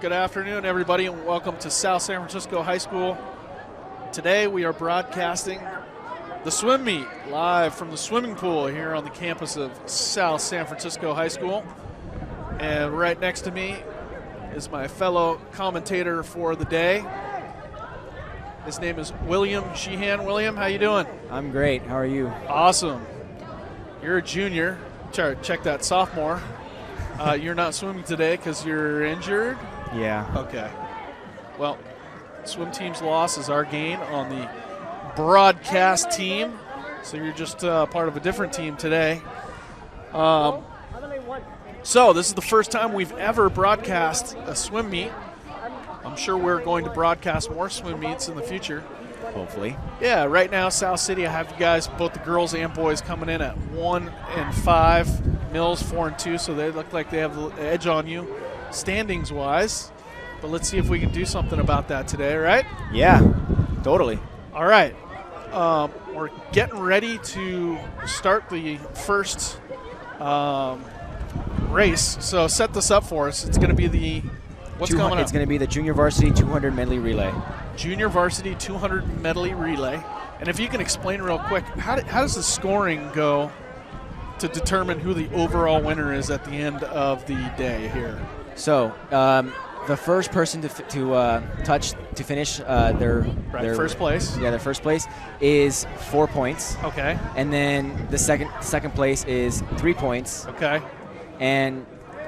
Good afternoon, everybody, and welcome to South San Francisco High School. Today we are broadcasting the swim meet live from the swimming pool here on the campus of South San Francisco High School. And right next to me is my fellow commentator for the day. His name is William Sheehan. William, how you doing? I'm great. How are you? Awesome. You're a junior. Check that sophomore. You're not swimming today because you're injured? Yeah. Okay. Well, swim team's loss is our gain on the broadcast team. So you're just part of a different team today. So this is the first time we've ever broadcast a swim meet. I'm sure we're going to broadcast more swim meets in the future. Hopefully. Yeah, right now, South City, I have you guys, both the girls and boys, coming in at 1 and 5. Mills 4 and 2, so they look like they have the edge on you standings-wise. But let's see if we can do something about that today, right? Yeah, totally. All right. We're getting ready to start the first race. So set this up for us. It's going to be the what's coming up? It's going to be the Junior Varsity 200 medley relay. Junior Varsity 200 medley relay. And if you can explain real quick, how does the scoring go to determine who the overall winner is at the end of the day here? So the first person to finish their first place. Yeah, their first place is 4 points. Okay. And then the second place is 3 points. Okay. And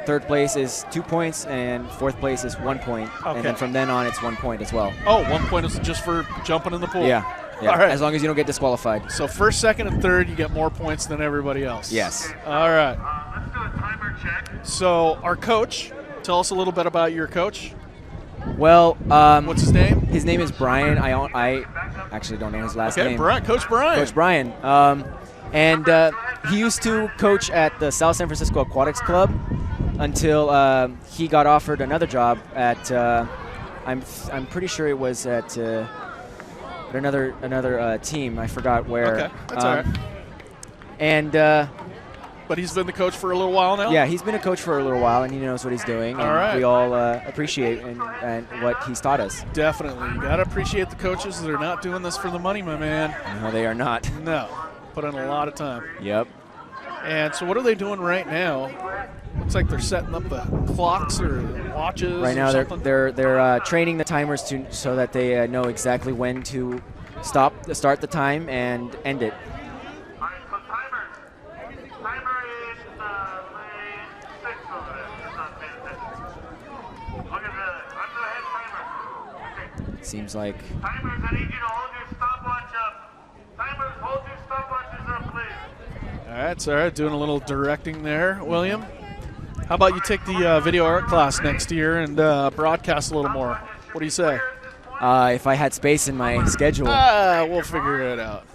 third place is 2 points, and fourth place is 1 point. Okay. And then from then on, it's 1 point as well. Oh, 1 point is just for jumping in the pool. Yeah. All right. As long as you don't get disqualified. So first, second, and third, you get more points than everybody else. Yes. All right. Let's do a timer check. So our coach, tell us a little bit about your coach. Well, what's his name? His name is Brian. I actually don't know his last name. Coach Brian. Coach Brian. And he used to coach at the South San Francisco Aquatics Club until he got offered another job at I'm pretty sure it was at another team. I forgot where. Okay, that's all right. And but he's been the coach for a little while now? Yeah, he's been a coach for a little while, and he knows what he's doing. All and right. we all appreciate and what he's taught us. Definitely. You got to appreciate the coaches. They're not doing this for the money, my man. No, they are not. No. Put in a lot of time. Yep. And so what are they doing right now? Looks like they're setting up the clocks or watches. Right now, or something. they're training the timers so that they know exactly when to start the time and end it. All right, so timer is lane 6 over there. It's not paying attention. Look at the head timer. Okay. Seems like. Timers, I need you to hold your stopwatch up. Timers, hold your stopwatches up, please. All right, Sarah, doing a little directing there. William, how about you take the video art class next year and broadcast a little more? What do you say? If I had space in my schedule. We'll figure it out.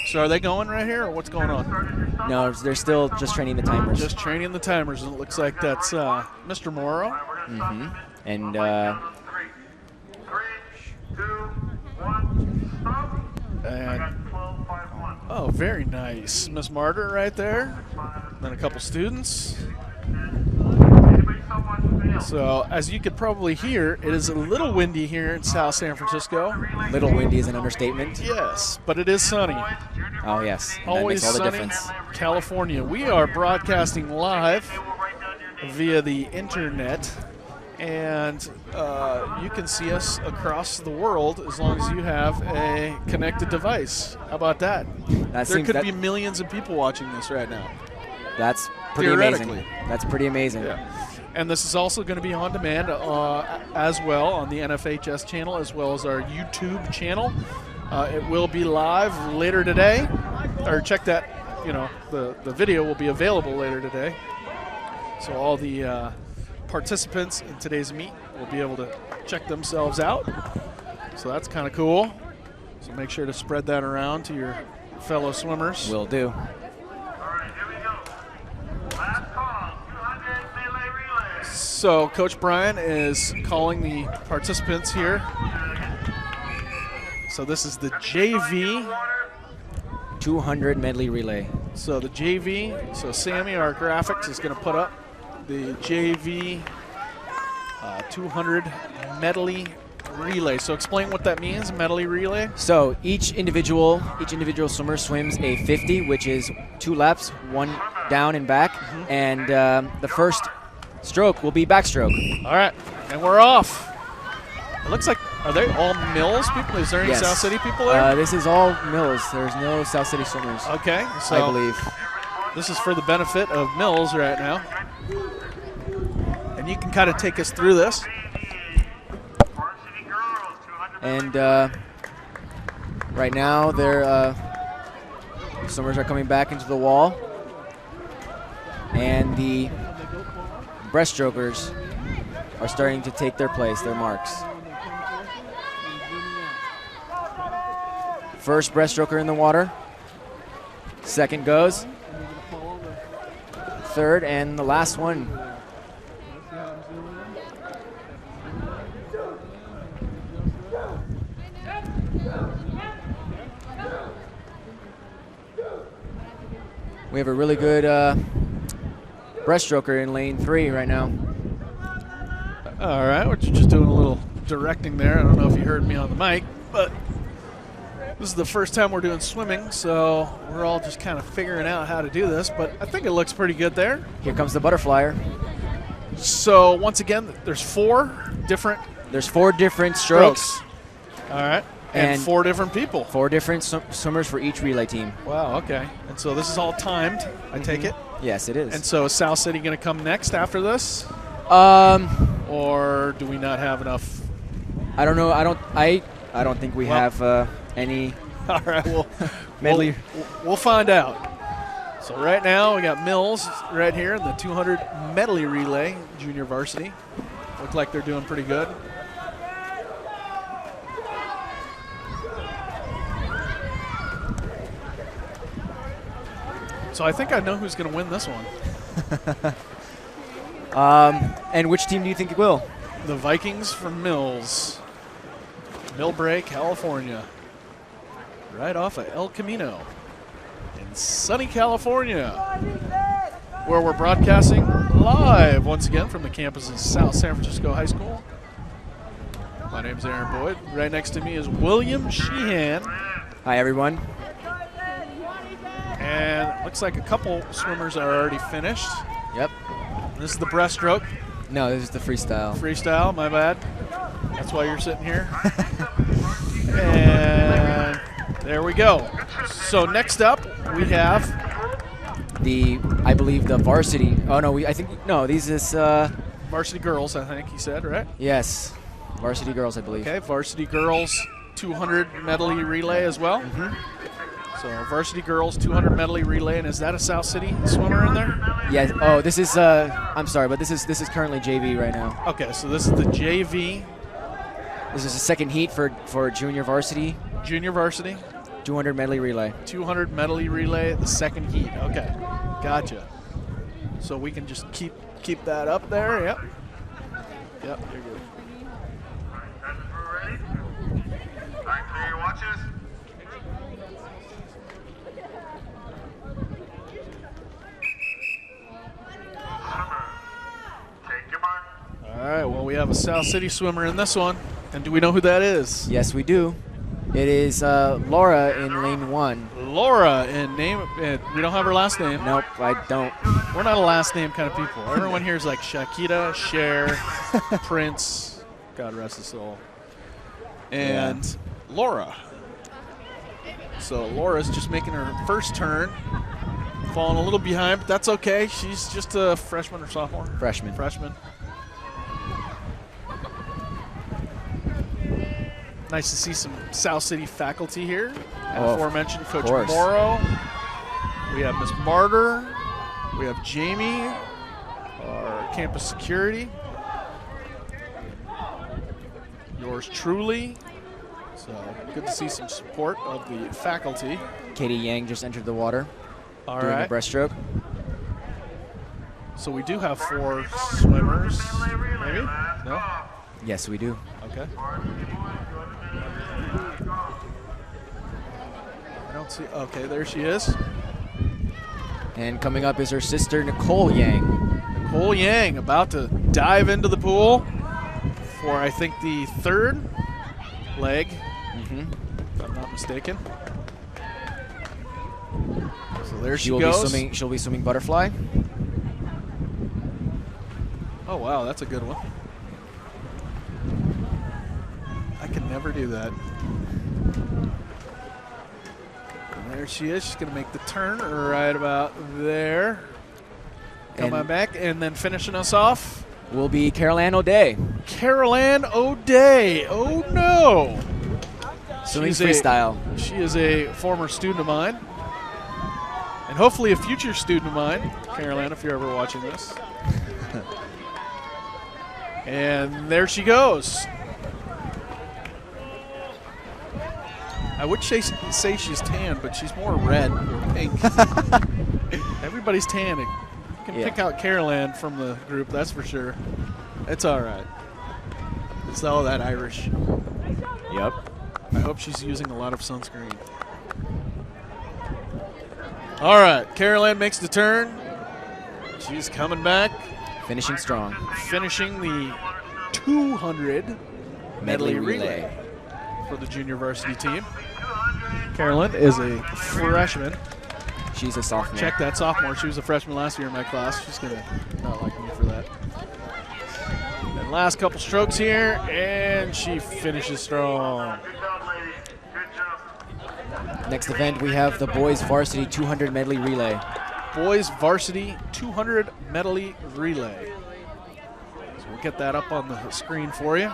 So are they going right here, or what's going on? No, they're still just training the timers. Just training the timers, and it looks like that's Mr. Morrow. Mm-hmm. And 3, 2, 1, stop. And 12.51. oh, very nice. Miss Martyr right there. Then a couple students. Anybody stop watching video? So as you could probably hear, it is a little windy here in South San Francisco. Little windy is an understatement. Yes, but it is sunny. Oh, yes. And Always that makes all the sunny, difference. California. We are broadcasting live via the internet, and you can see us across the world as long as you have a connected device. How about that? There could be millions of people watching this right now. That's pretty amazing. Theoretically. That's pretty amazing. Yeah. And this is also going to be on demand as well on the SSFHS channel as well as our YouTube channel. It will be live later today, or check that, the video will be available later today. So all the participants in today's meet will be able to check themselves out. So that's kind of cool. So make sure to spread that around to your fellow swimmers. Will do. All right, here we go. Last call, 200 melee relay. So Coach Brian is calling the participants here. So this is the JV 200 medley relay. So the JV, so Sammy, our graphics, is going to put up the JV 200 medley relay. So explain what that means, medley relay. So each individual swimmer swims a 50, which is 2 laps, 1 down and back, and the first stroke will be backstroke. All right, and we're off. It looks like, are they all Mills people? Is there any Yes. South City people there? This is all Mills. There's no South City swimmers. Okay, so I believe. this is for the benefit of Mills right now. And you can kind of take us through this. Varsity girls, 200 And right now, their swimmers are coming back into the wall, and the breaststrokers are starting to take their place, their marks. First breaststroker in the water. Second goes. Third, and the last one. We have a really good breaststroker in lane 3 right now. All right, we're just doing a little directing there. I don't know if you heard me on the mic, but this is the first time we're doing swimming, so we're all just kind of figuring out how to do this, but I think it looks pretty good there. Here comes the butterflyer. So once again, there's 4 different There's 4 different strokes. All right, and And 4 different people. 4 different swimmers for each relay team. Wow, okay. And so this is all timed, I take it? Yes, it is. And so is South City going to come next after this? Or do we not have enough? I don't know. I don't think we have any All right, medley. we'll find out. So right now we got Mills right here in the 200 medley relay, junior varsity. Look like they're doing pretty good. So I think I know who's going to win this one. And which team do you think it will? The Vikings from Mills. Millbrae, California. Right off of El Camino in sunny California, where we're broadcasting live once again from the campus of South San Francisco High School. My name's Aaron Boyd. Right next to me is William Sheehan. Hi, everyone. And it looks like a couple swimmers are already finished. Yep. This is the breaststroke. No, this is the freestyle. Freestyle, my bad. That's why you're sitting here. And there we go. So next up, we have I believe the varsity. Oh no, these is varsity girls, I think he said, right? yes, varsity girls, I believe. Okay, varsity girls 200 medley relay as well. So varsity girls 200 medley relay, and is that a South City swimmer in there? Yes. Oh, this is. I'm sorry, but this is currently JV right now. Okay, so this is the JV This is the second heat for junior varsity. junior varsity 200 medley relay. 200 medley relay, the second heat. Okay, gotcha. So we can just keep that up there. Yep. Yep, you're good. That's ready. All right, clear your watches. Take your mark. All right, well, we have a South City swimmer in this one. And do we know who that is? Yes, we do. It is Laura in lane 1. Laura in name. We don't have her last name. Nope, I don't. We're not a last name kind of people. Everyone here is like Shakira, Cher, Prince, God rest his soul, and Laura. So Laura's just making her first turn, falling a little behind, but that's okay. She's just a freshman or sophomore? Freshman. Freshman. Nice to see some South City faculty here. Aforementioned Coach course. Morrow. We have Miss Martyr. We have Jamie, our campus security. Yours truly. So good to see some support of the faculty. Katie Yang just entered the water All doing right. a breaststroke. So we do have 4 swimmers. Maybe? No? Yes, we do. Okay. I don't see. Okay, there she is. And coming up is her sister, Nicole Yang. Nicole Yang about to dive into the pool. for, I think, the third leg, Mm-hmm. if I'm not mistaken. So there she She'll goes. She'll be swimming butterfly. Oh, wow, that's a good one. I can never do that. And there she is. She's going to make the turn right about there. Coming back and then finishing us off. Will be Carol Ann O'Day. Carol Ann O'Day. Oh, no. Swimming freestyle. She is a former student of mine. And hopefully a future student of mine. Carol Ann, if you're ever watching this. And there she goes. I would say she's tan, but she's more red or pink. Everybody's tan. You can pick out Carol Ann from the group, that's for sure. It's all right. It's all that Irish. Yep. I hope she's using a lot of sunscreen. All right, Carol Ann makes the turn. She's coming back. Finishing strong. Finishing the 200 medley relay for the junior varsity team. Carolyn is a freshman. She's a sophomore. Check that, sophomore. She was a freshman last year in my class. She's going to not like me for that. And last couple strokes here, and she finishes strong. Next event, we have the boys varsity 200 medley relay. Boys varsity 200 medley relay. So we'll get that up on the screen for you.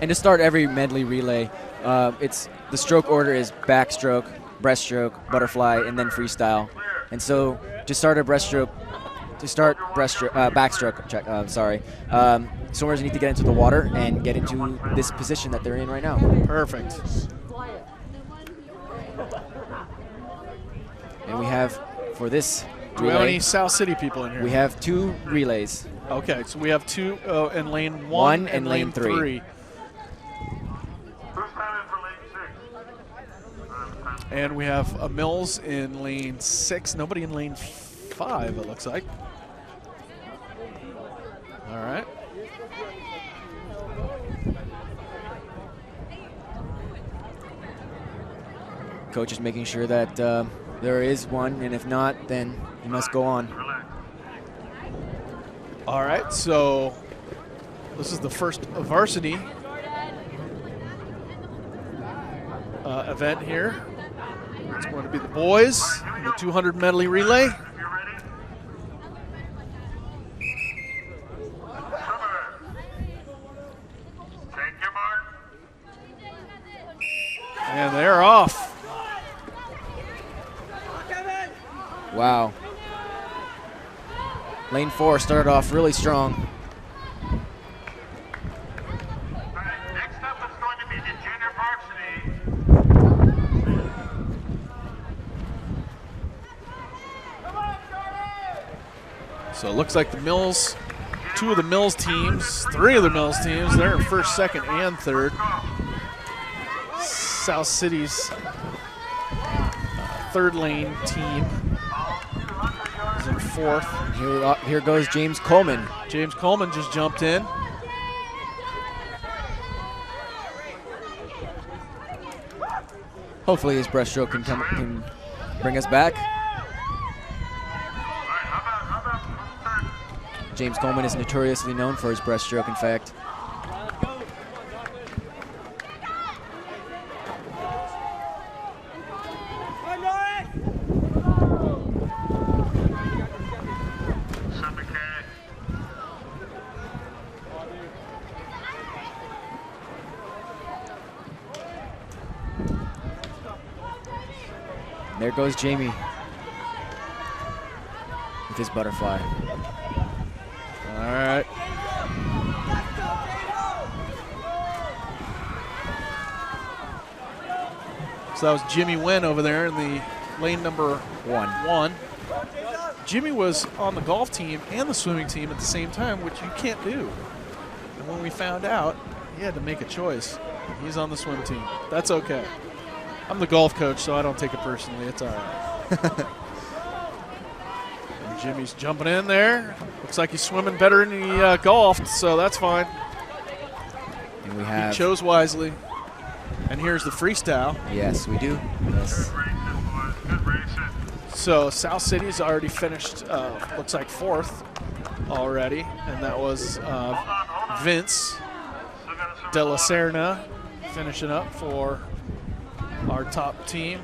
And to start every medley relay, it's the stroke order is backstroke, breaststroke, butterfly, and then freestyle. And so to start a backstroke, swimmers need to get into the water and get into this position that they're in right now. Perfect. And we have, for this Do we have relay, any South City people in here? we have 2 relays. Okay, so we have 2 in lane 1 One and and lane lane 3. And we have a Mills in lane 6. Nobody in lane 5, it looks like. All right. Coach is making sure that there is one, and if not, then he must go on. All right, so this is the first varsity event here. It's going to be the boys, the 200 medley relay. And they're off. Wow. Lane 4 started off really strong. Next up is going to be the junior varsity. So it looks like the Mills, 2 of the Mills teams, 3 of the Mills teams, they're in first, second, and third. South City's third lane team is in fourth. Here goes James Coleman. James Coleman just jumped in. Hopefully his breaststroke can bring us back. James Coleman is notoriously known for his breaststroke, in fact. There goes Jamie with his butterfly. All right. So that was Jimmy Wynn over there in the lane number 1. Jimmy was on the golf team and the swimming team at the same time, which you can't do. And when we found out, he had to make a choice. He's on the swim team. That's okay. I'm the golf coach, so I don't take it personally. It's all right. Jimmy's jumping in there. Looks like he's swimming better than he golfed, so that's fine. And we have. He chose wisely. And here's the freestyle. Yes, we do. Yes. Good racing, boys. Good racing. So South City's already finished, looks like 4th already, and that was Vince De La Serna finishing up for our top team.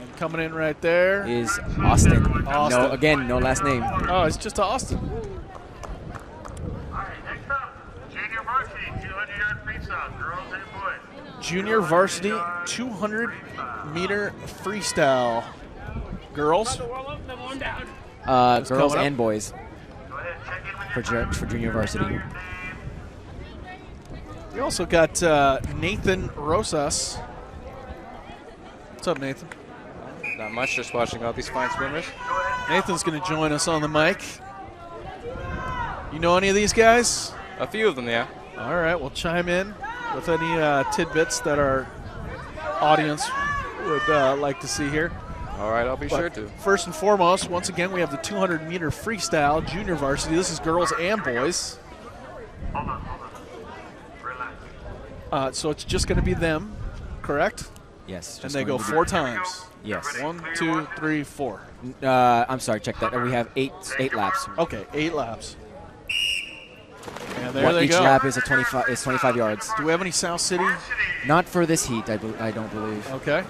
And coming in right there. Is Austin. Austin. No, again, no last name. Oh, it's just Austin. All right, next up, Junior Varsity 200-yard freestyle, girls and boys. Junior Varsity 200-meter freestyle. Girls. Girls coming up. and boys Go ahead, check in with your for junior varsity. name. We also got Nathan Rosas. What's up, Nathan? Not much, just watching all these fine swimmers. Nathan's going to join us on the mic. You know any of these guys? A few of them, yeah. All right, we'll chime in with any tidbits that our audience would like to see here. All right, I'll be But sure to. First and foremost, once again, we have the 200-meter freestyle junior varsity. This is girls and boys. Hold on. Relax. So it's just going to be them, correct? Yes. And just they going go to be- 4 times. Yes. 1, 2, 3, 4. I'm sorry. Check that. We have eight laps. Okay, 8 laps. And there they Each go. lap is 25 yards. Do we have any South City? Not for this heat, I don't believe. Okay.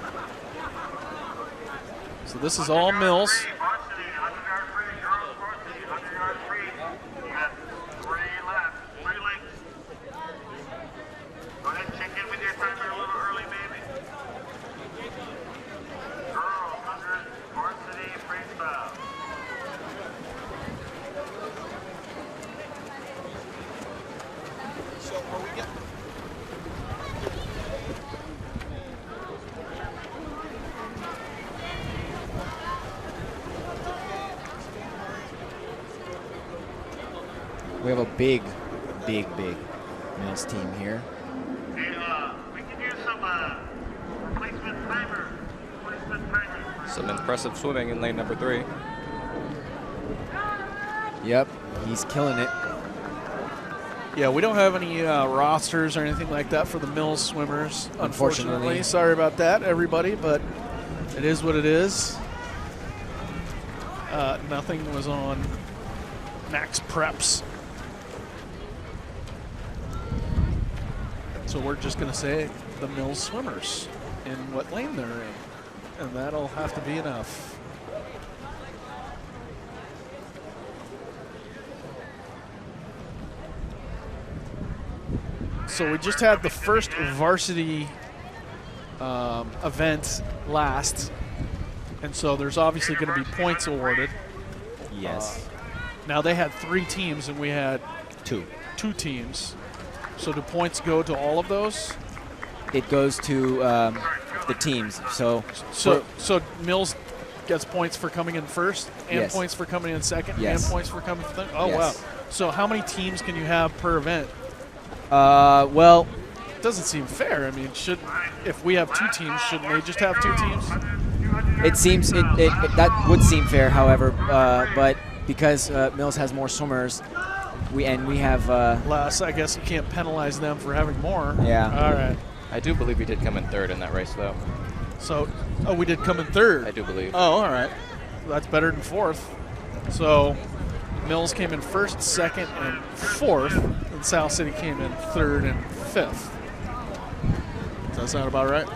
So this is all Mills. Varsity, 100-yard free, girls varsity, 100-yard free. You got 3 laps, 3 lengths. Go ahead and check in with your timer a little early, baby. Girls, 100 varsity freestyle. We have a big men's team here. Hey, we can use some replacement timer. Some impressive swimming in lane number 3. Yep, he's killing it. Yeah, we don't have any rosters or anything like that for the Mills swimmers, unfortunately. Unfortunately. Sorry about that, everybody, but it is what it is. Nothing was on Max Preps. So we're just going to say the Mills swimmers in what lane they're in, and that'll have to be enough. So we just had the first varsity event last, and so there's obviously going to be points awarded. Yes. Now they had 3 teams and we had 2. 2 teams. So do points go to all of those? It goes to the teams. So Mills gets points for coming in first, and Yes. points for coming in second, Yes. and points for coming third. Oh Yes. wow! So how many teams can you have per event? Well, It doesn't seem fair. I mean, if we have 2 teams, shouldn't they just have 2 teams? it seems that would seem fair. However, but because Mills has more swimmers, we have Less, I guess you can't penalize them for having more. Yeah. All right. I do believe we did come in 3rd in that race, though. So, we did come in 3rd. I do believe. Oh, all right. That's better than 4th. So Mills came in 1st, 2nd, and 4th, and South City came in 3rd and 5th. Does that sound about right?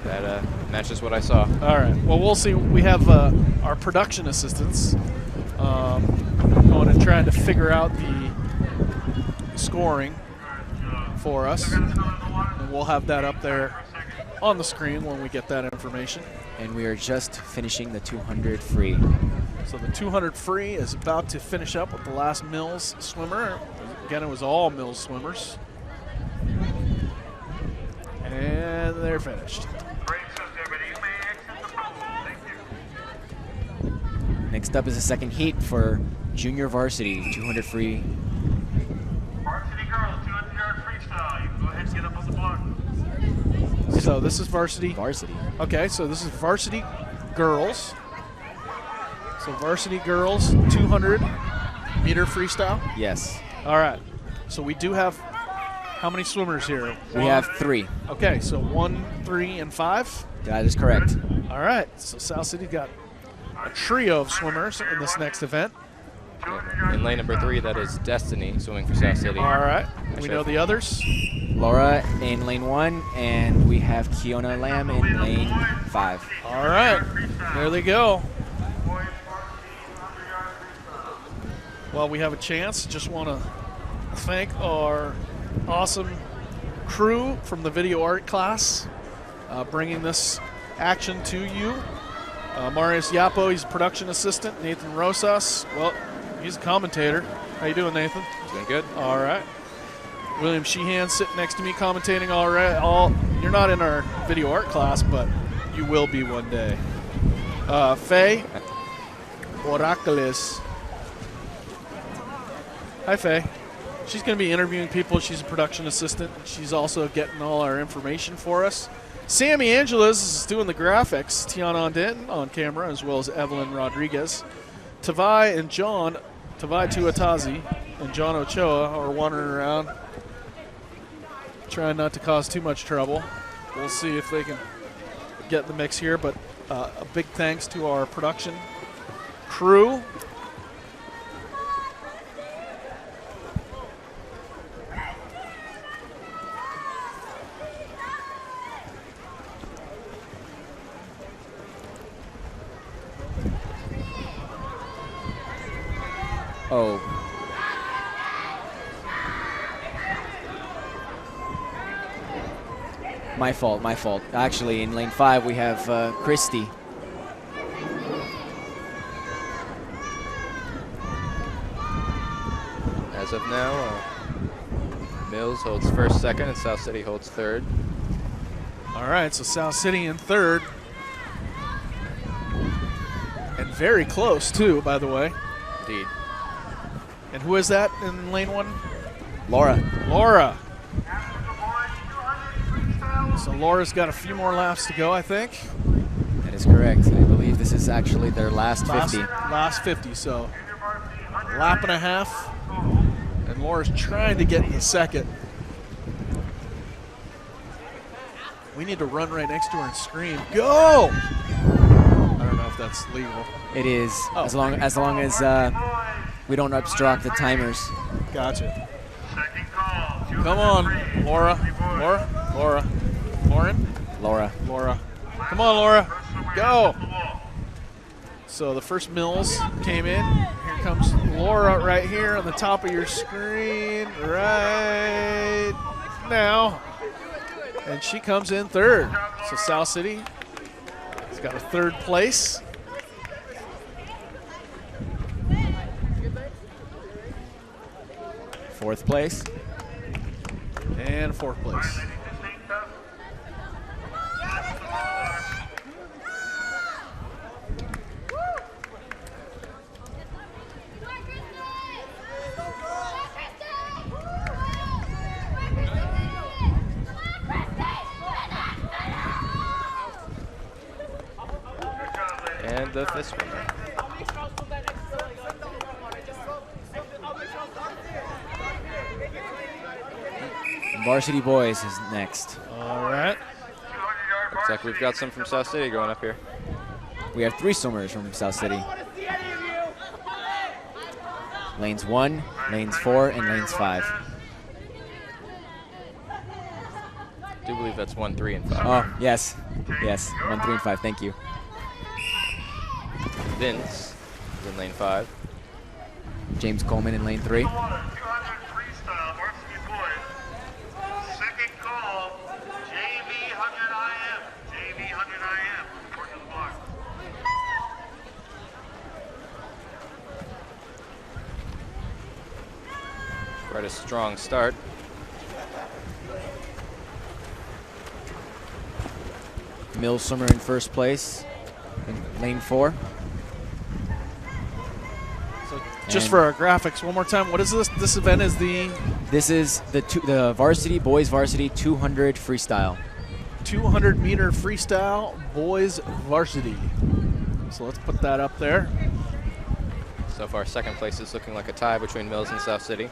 That matches what I saw. All right. Well, we'll see. We have our production assistants going and trying to figure out the scoring for us, and we'll have that up there on the screen when we get that information. and we are just finishing the 200 free. So the 200 free is about to finish up with the last Mills swimmer. Again, it was all Mills swimmers. And they're finished. Great, so Deputy, you may exit the pool. Thank you. Next up is the second heat for junior varsity, 200 free. Varsity girls, 200-yard freestyle. You can go ahead and get up on the block. So this is varsity. Varsity. Okay, so this is varsity girls. So varsity girls, 200-meter freestyle. Yes. All right. So we do have how many swimmers here? We have 3. Okay, so 1, 3, and 5. That is correct. All right. So South City got a trio of swimmers in this next event. In lane number 3, that is Destiny swimming for South City. All right. We know the others. Laura in lane 1, and we have Kiona Lamb in lane 5. All right. There they go. Well, we have a chance. Just want to thank our awesome crew from the video art class bringing this action to you. Marius Yapo, he's a production assistant. Nathan Rosas, well, he's a commentator. How you doing, Nathan? Doing good. All right. William Sheehan sitting next to me commentating. All right. You're not in our video art class, but you will be one day. Faye Oraculis. Hi, Faye. She's going to be interviewing people. She's a production assistant. She's also getting all our information for us. Sammy Angeles is doing the graphics. Tiana Denton on camera, as well as Evelyn Rodriguez. Tavai and John, Tavai Tuatazi and John Ochoa are wandering around, trying not to cause too much trouble. We'll see if they can get in the mix here, but a big thanks to our production crew. Oh. My fault. Actually, in lane 5, we have Christy. As of now, Mills holds first, second, and South City holds third. All right, so South City in third. And very close, too, by the way. Indeed. And who is that in lane 1? Laura. Laura. So Laura's got a few more laps to go, I think. That is correct. I believe this is actually their last 50. Last 50, so lap and a half. And Laura's trying to get in the second. We need to run right next to her and scream, "Go!" I don't know if that's legal. It is, as long as we don't obstruct the timers. Gotcha. Come on, Laura. Laura. Come on, Laura. Go. So the first Mills came in. Here comes Laura right here on the top of your screen right now. And she comes in third. So South City has got a third place. Fourth place. And fourth place. And the fifth swimmer. Varsity Boys is next. All right. Looks like we've got some from South City going up here. We have 3 swimmers from South City. Lanes 1, lanes 4, and lanes 5. I do believe that's 1, 3, and 5. Oh, yes. Yes, 1, 3, and 5. Thank you. Vince is in lane 5. James Coleman in lane 3. 200 freestyle varsity boys. Second call, JV 100 IM. JV 100 IM. Report to the block. Quite a strong start. Mills swimmer in first place in lane 4. So just for our graphics, one more time, what is this? This event is This is the varsity, boys varsity 200 freestyle. 200-meter freestyle boys varsity. So let's put that up there. So far, second place is looking like a tie between Mills and South City,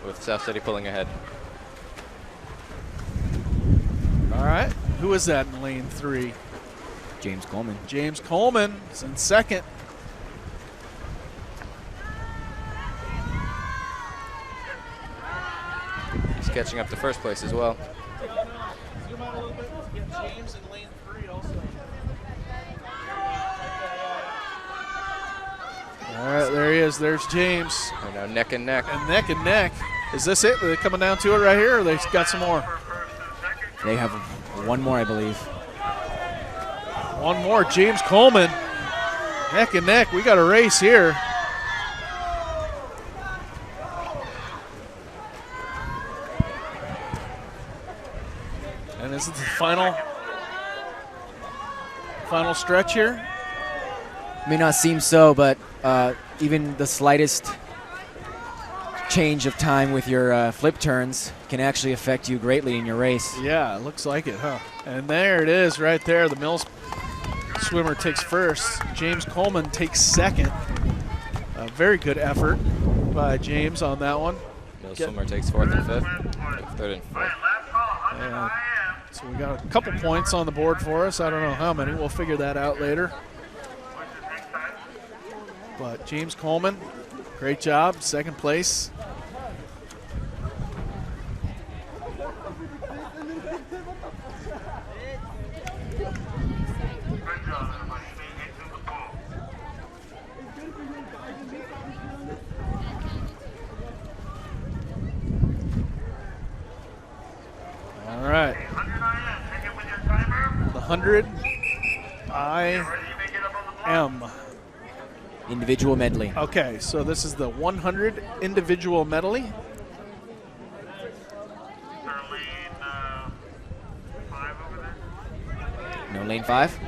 with South City pulling ahead. All right. Who is that in lane 3? James Coleman. James Coleman is in second. He's catching up to first place as well. Zoom out a little bit. Get James in lane 3 also. All right, there he is. There's James. They're now neck and neck. And neck and neck. Is this it? Are they coming down to it right here, or they got some more? They have one more, I believe. One more. James Coleman. Neck and neck. We got a race here. And this is the final stretch here. May not seem so, but even the slightest change of time with your flip turns can actually affect you greatly in your race. Yeah, it looks like it, huh? And there it is right there. The Mills swimmer takes first. James Coleman takes second. A very good effort by James on that one. Mills swimmer takes fourth and fifth. Third and fourth. So we got a couple points on the board for us. I don't know how many. We'll figure that out later. But James Coleman, great job, second place. All right. The 100 IM. Individual medley. Okay, so this is the 100 individual medley. No, lane 5.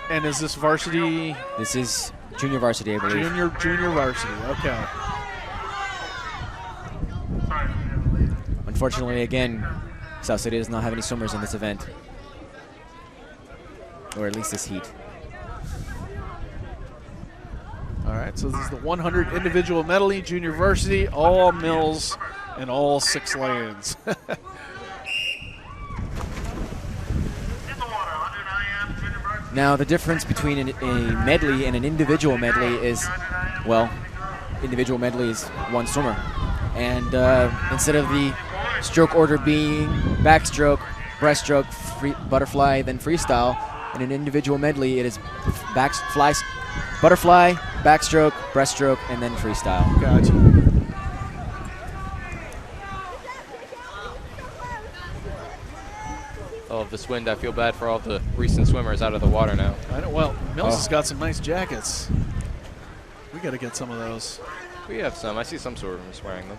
And is this varsity? This is junior varsity, I believe. Junior varsity, okay. Unfortunately, again, South City does not have any swimmers in this event. Or at least this heat. All right, so this is the 100 individual medley, junior varsity, all Mills and all 6 lanes. Now, the difference between a medley and an individual medley is, well, individual medley is one swimmer. And instead of the stroke order being backstroke, breaststroke, butterfly, then freestyle, in an individual medley, it is butterfly, backstroke, breaststroke, and then freestyle. Gotcha. All of this wind, I feel bad for all the recent swimmers out of the water now. I know, well, Mills has got some nice jackets. We got to get some of those. We have some. I see some swimmers wearing them.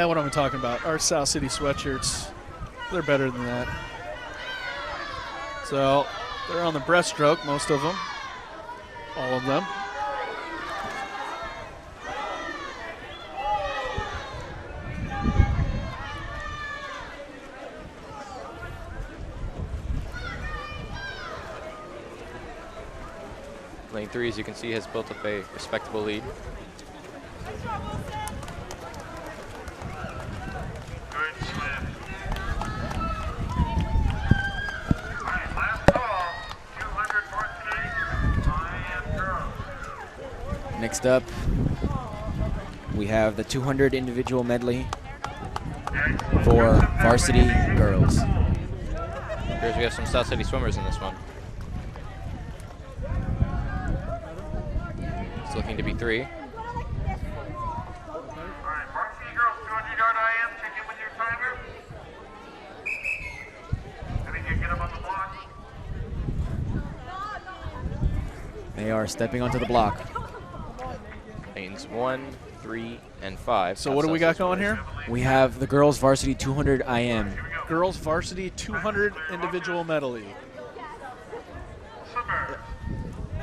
What am I talking about? Our South City sweatshirts. They're better than that. So they're on the breaststroke, most of them. All of them. Lane 3, as you can see, has built up a respectable lead. Next up, we have the 200 individual medley for varsity girls. Appears we have some South City swimmers in this one. It's looking to be 3. They are stepping onto the block. Lanes 1, 3, and 5. So what do we got going here? We have the girls varsity 200 IM. Girls varsity 200 individual medley.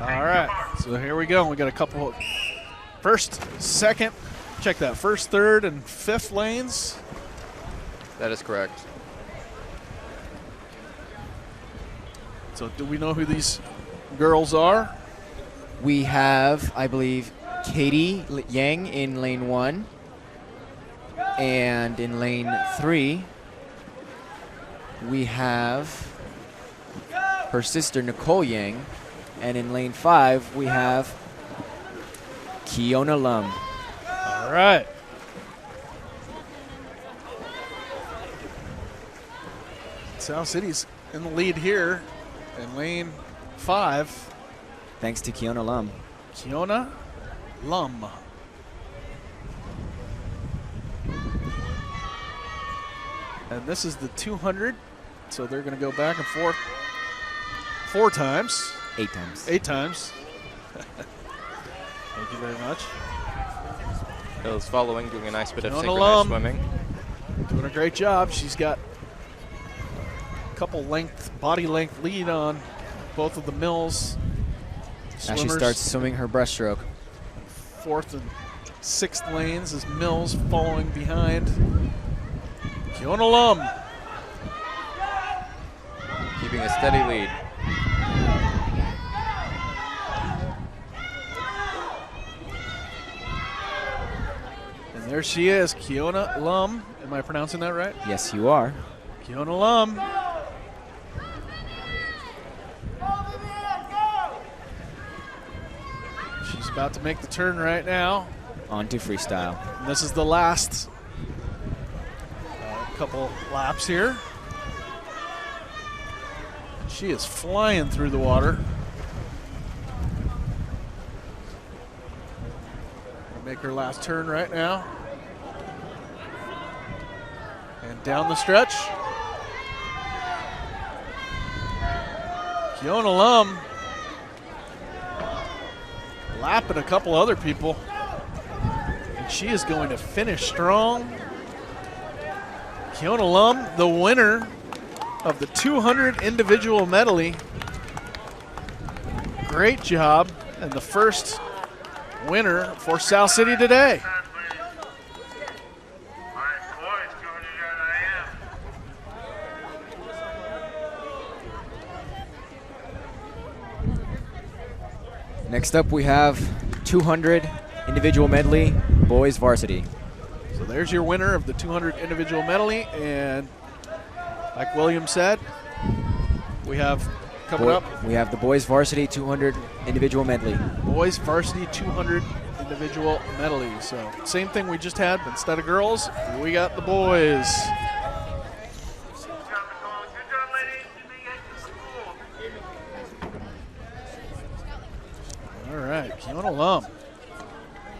All right, so here we go. We got a couple first, second, check that, first, third, and fifth lanes. That is correct. So do we know who these girls are? We have, I believe, Katie Yang in lane 1. And in lane 3, we have her sister, Nicole Yang. And in lane 5, we have Kiona Lum. All right. South City's in the lead here in lane 5. Thanks to Kiona Lum. Kiona Lum. And this is the 200, so they're going to go back and forth 4 times. 8 times. 8 times. Thank you very much. Mills following, doing a nice bit of Kiona synchronized Lum. swimming. Doing a great job. She's got a couple body length lead on both of the Mills As she swimmers. starts swimming her breaststroke. 4th and 6th lanes as Mills following behind. Kiona Lum. Keeping a steady lead. And there she is, Kiona Lum. Am I pronouncing that right? Yes, you are. Kiona Lum. She's about to make the turn right now. On to freestyle. And this is the last couple laps here. She is flying through the water. Gonna make her last turn right now. And down the stretch. Kiona Lum lapping a couple other people. And she is going to finish strong. Kiona Lum, the winner of the 200 individual medley. Great job, and the first winner for South City today. Next up, we have 200 individual medley, boys varsity. So there's your winner of the 200 individual medley, and like William said, we have coming up We have the boys varsity 200 individual medley. boys varsity 200 individual medley. So same thing we just had, but instead of girls, we got the boys. All right, Kiona Lum.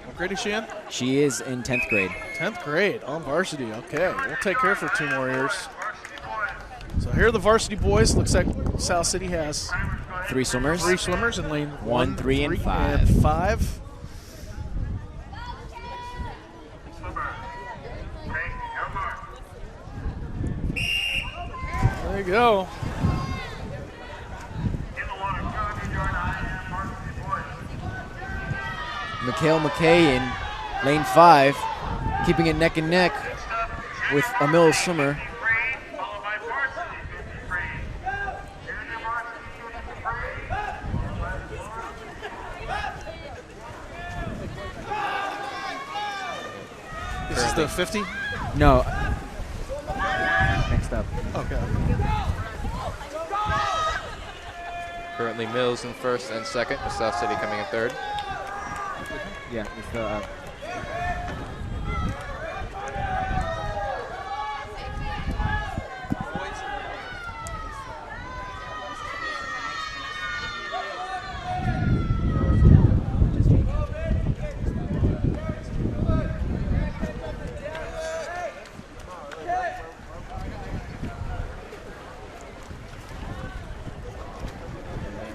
What grade is she in? She is in 10th grade. 10th grade on varsity. Okay, we'll take her for 2 more years. So here are the varsity boys. Looks like South City has 3 swimmers. 3 swimmers in lane 1, 3, and 5. and 5. There you go. Mikhail McKay in lane 5, keeping it neck and neck with a Mills swimmer. This is the 50? No. Next up. Okay. Currently Mills in 1st and 2nd, with South City coming in 3rd. Yeah, it's the,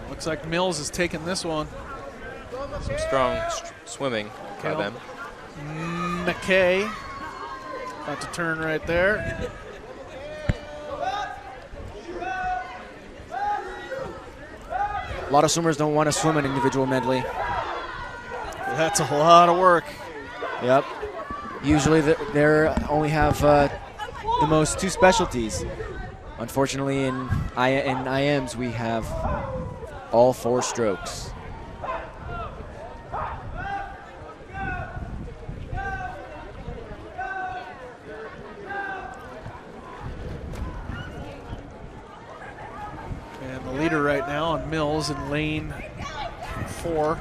Looks like Mills is taking this one. Some strong swimming by Cal. them. McKay about to turn right there. a lot of swimmers don't want to swim an individual medley. That's a lot of work. Yep. Usually they only have the most 2 specialties. Unfortunately, in IMs we have all 4 strokes. Mills in lane 4.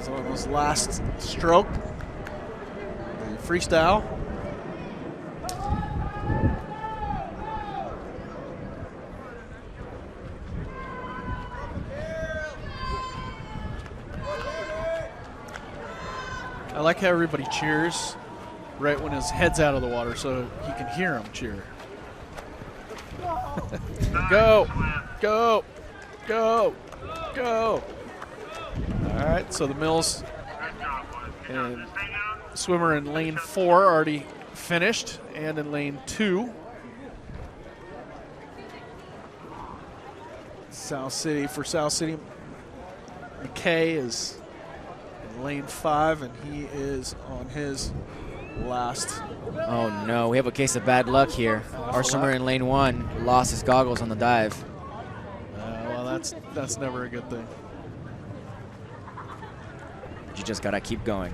So it was last stroke. The freestyle. I like how everybody cheers right when his head's out of the water so you can hear him cheer. Go, go, go, go. All right, so the Mills and swimmer in lane 4 already finished, and in lane 2. South City, for South City, McKay is in lane 5, and he is on his last. Oh no, we have a case of bad luck here. Our swimmer in lane 1 lost his goggles on the dive. Well, that's never a good thing. You just gotta keep going.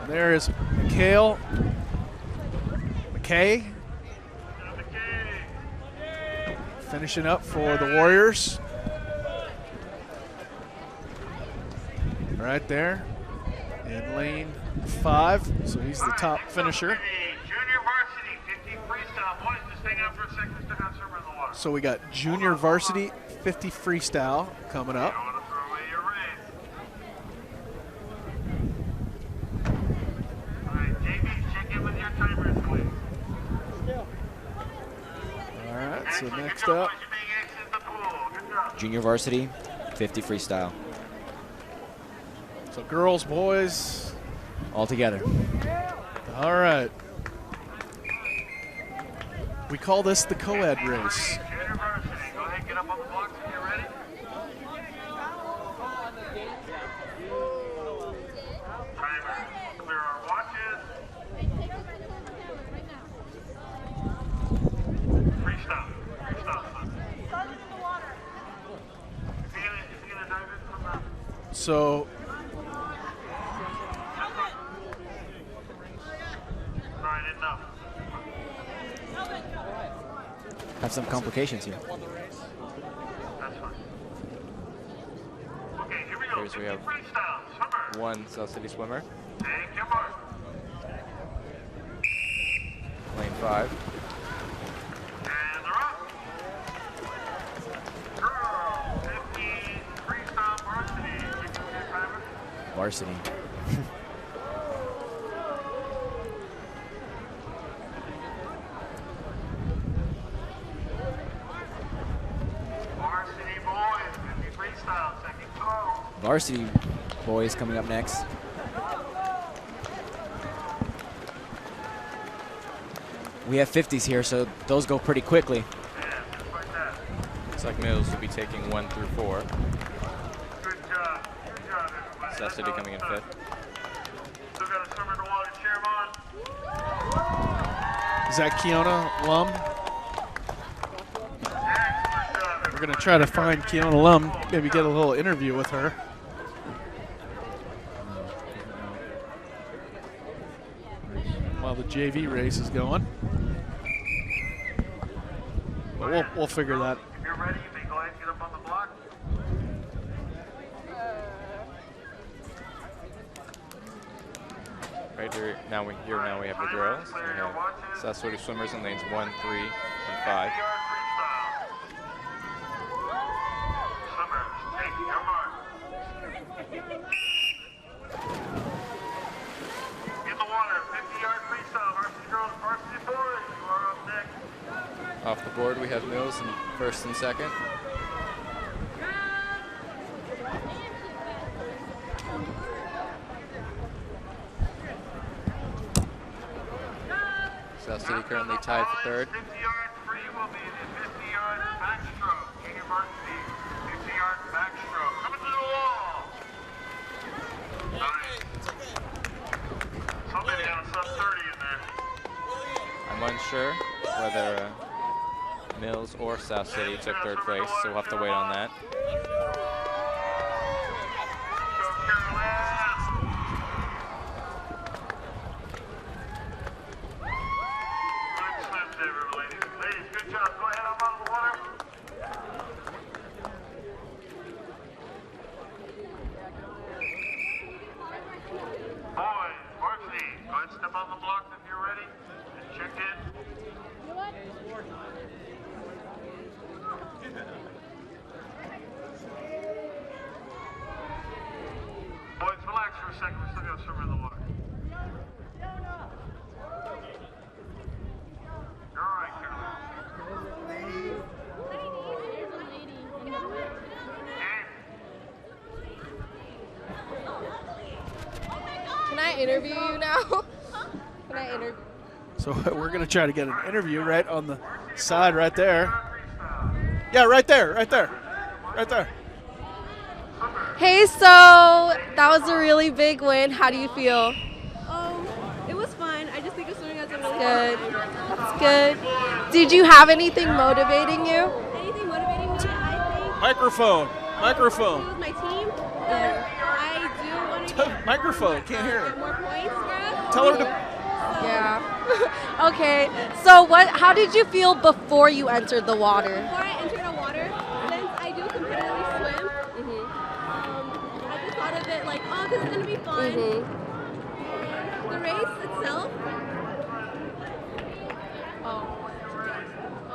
And there is McKay finishing up for the Warriors. Right there in lane 5, so he's the top finisher. Junior Varsity 50 freestyle. Boys, just hang out for a second. Stick on swimmer in the water. So we got Junior Varsity 50 freestyle coming up. Don't want to throw away your race. All right, JB, check in with your timers, please. All right, so Excellent. next Good job, up, boys. You're being excellent in the pool. Good job. Junior Varsity, 50 freestyle. so girls, boys. All together. All right. We call this the co-ed race. Junior Varsity, go ahead and get up on the blocks when you're ready. Timer. Clear our watches. Freestyle. Freestyle, son. Is he gonna dive in from the... So Right, enough. Have some complications here. That's fine. Okay, here we go. Here's we have 50 freestyle. Swimmer. 1 South City swimmer. Take your mark. Lane 5. And they're up. Girl, 50 freestyle varsity. You can see your timer. Varsity. Varsity boys, 50 freestyle, second call. Varsity boys coming up next. We have 50s here, so those go pretty quickly. Yeah, just like that. Looks like Mills will be taking 1 through 4. Good job. Good job, everybody. South City coming in 5th. Still got a swimmer in the water. Cheer him on. is that Kiona Lum? Excellent job, We're gonna try to find Kiona Lum, maybe get a little interview with her. While the JV race is going. But we'll figure that. If you're ready, you may go ahead and get up on the block. Right here now we have the girls. We have South City swimmers in lanes 1, 3, and 5. Yard freestyle. Swimmers, take your mark. In the water, 50-yard freestyle. Varsity girls, varsity boys. You are up next. Off the board we have Mills in 1st and 2nd. South City currently tied for 3rd. 50-yard free will be the 50-yard backstroke. Junior varsity, 50-yard backstroke. Coming to the wall. Nice. Somebody got a sub-30 in there. I'm unsure whether Mills or South City took 3rd place, so we'll have to wait on that. Go Carolina. step on the blocks if you're ready and check in. Boys, relax for a second. We're still going to swim in the water. You're all right, Caroline. Can I interview you now? Can I interview? So we're going to try to get an interview right on the side right there. Yeah, right there, right there, right there. Hey, so that was a really big win. How do you feel? It was fun. I just think of swimming as a really Good. That's good. Did you have anything motivating you? anything motivating me. I Microphone, think microphone. with my team, I do want to get Microphone, can't hear it. more points. Tell her to. Yeah. Okay. So how did you feel before you entered the water? Before I entered the water, since I do competitively swim, I just thought of it like, oh, this is gonna be fun. The race itself. Oh.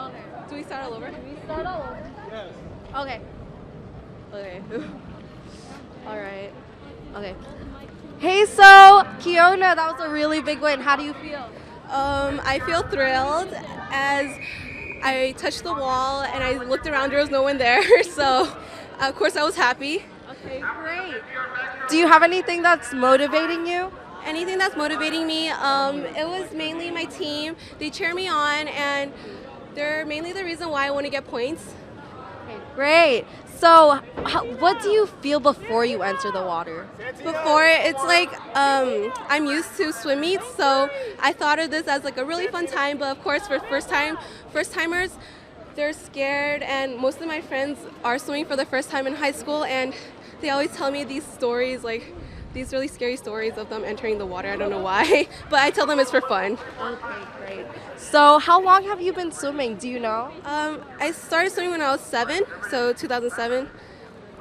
Okay. Do we start all over? Yes. Okay. Okay. All right. Okay. Hey, so Kiona, that was a really big win. How do you feel? I feel thrilled as I touched the wall and I looked around. There was no one there, so of course I was happy. Okay, great. Do you have anything that's motivating you? Anything that's motivating me, it was mainly my team. They cheer me on, and they're mainly the reason why I want to get points. Okay, great. So, what do you feel before you enter the water? Before, it's like I'm used to swim meets, so I thought of this as like a really fun time. But of course, for first timers, they're scared, and most of my friends are swimming for the first time in high school, and they always tell me these stories, like these really scary stories of them entering the water. I don't know why, but I tell them it's for fun. Okay, great. So, how long have you been swimming? Do you know? I started swimming when I was 7, so 2007.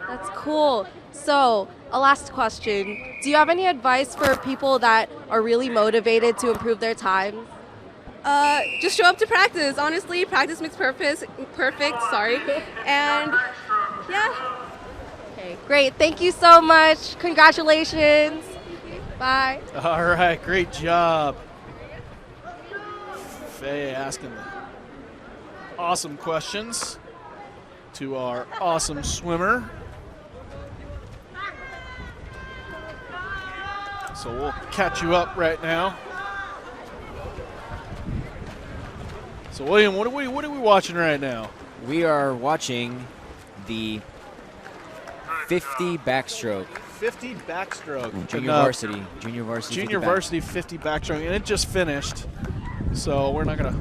That's cool. So, a last question. Do you have any advice for people that are really motivated to improve their time? Just show up to practice. Honestly, practice makes perfect. Sorry, and yeah. Okay, great. Thank you so much. Congratulations. Bye. All right, great job. Faye asking the awesome questions to our awesome swimmer. So we'll catch you up right now. So William, what are we watching right now? We are watching the 50 backstroke. 50 backstroke. Junior And, varsity. Junior varsity. Junior 50 back. varsity 50 backstroke, and it just finished. So we're not gonna.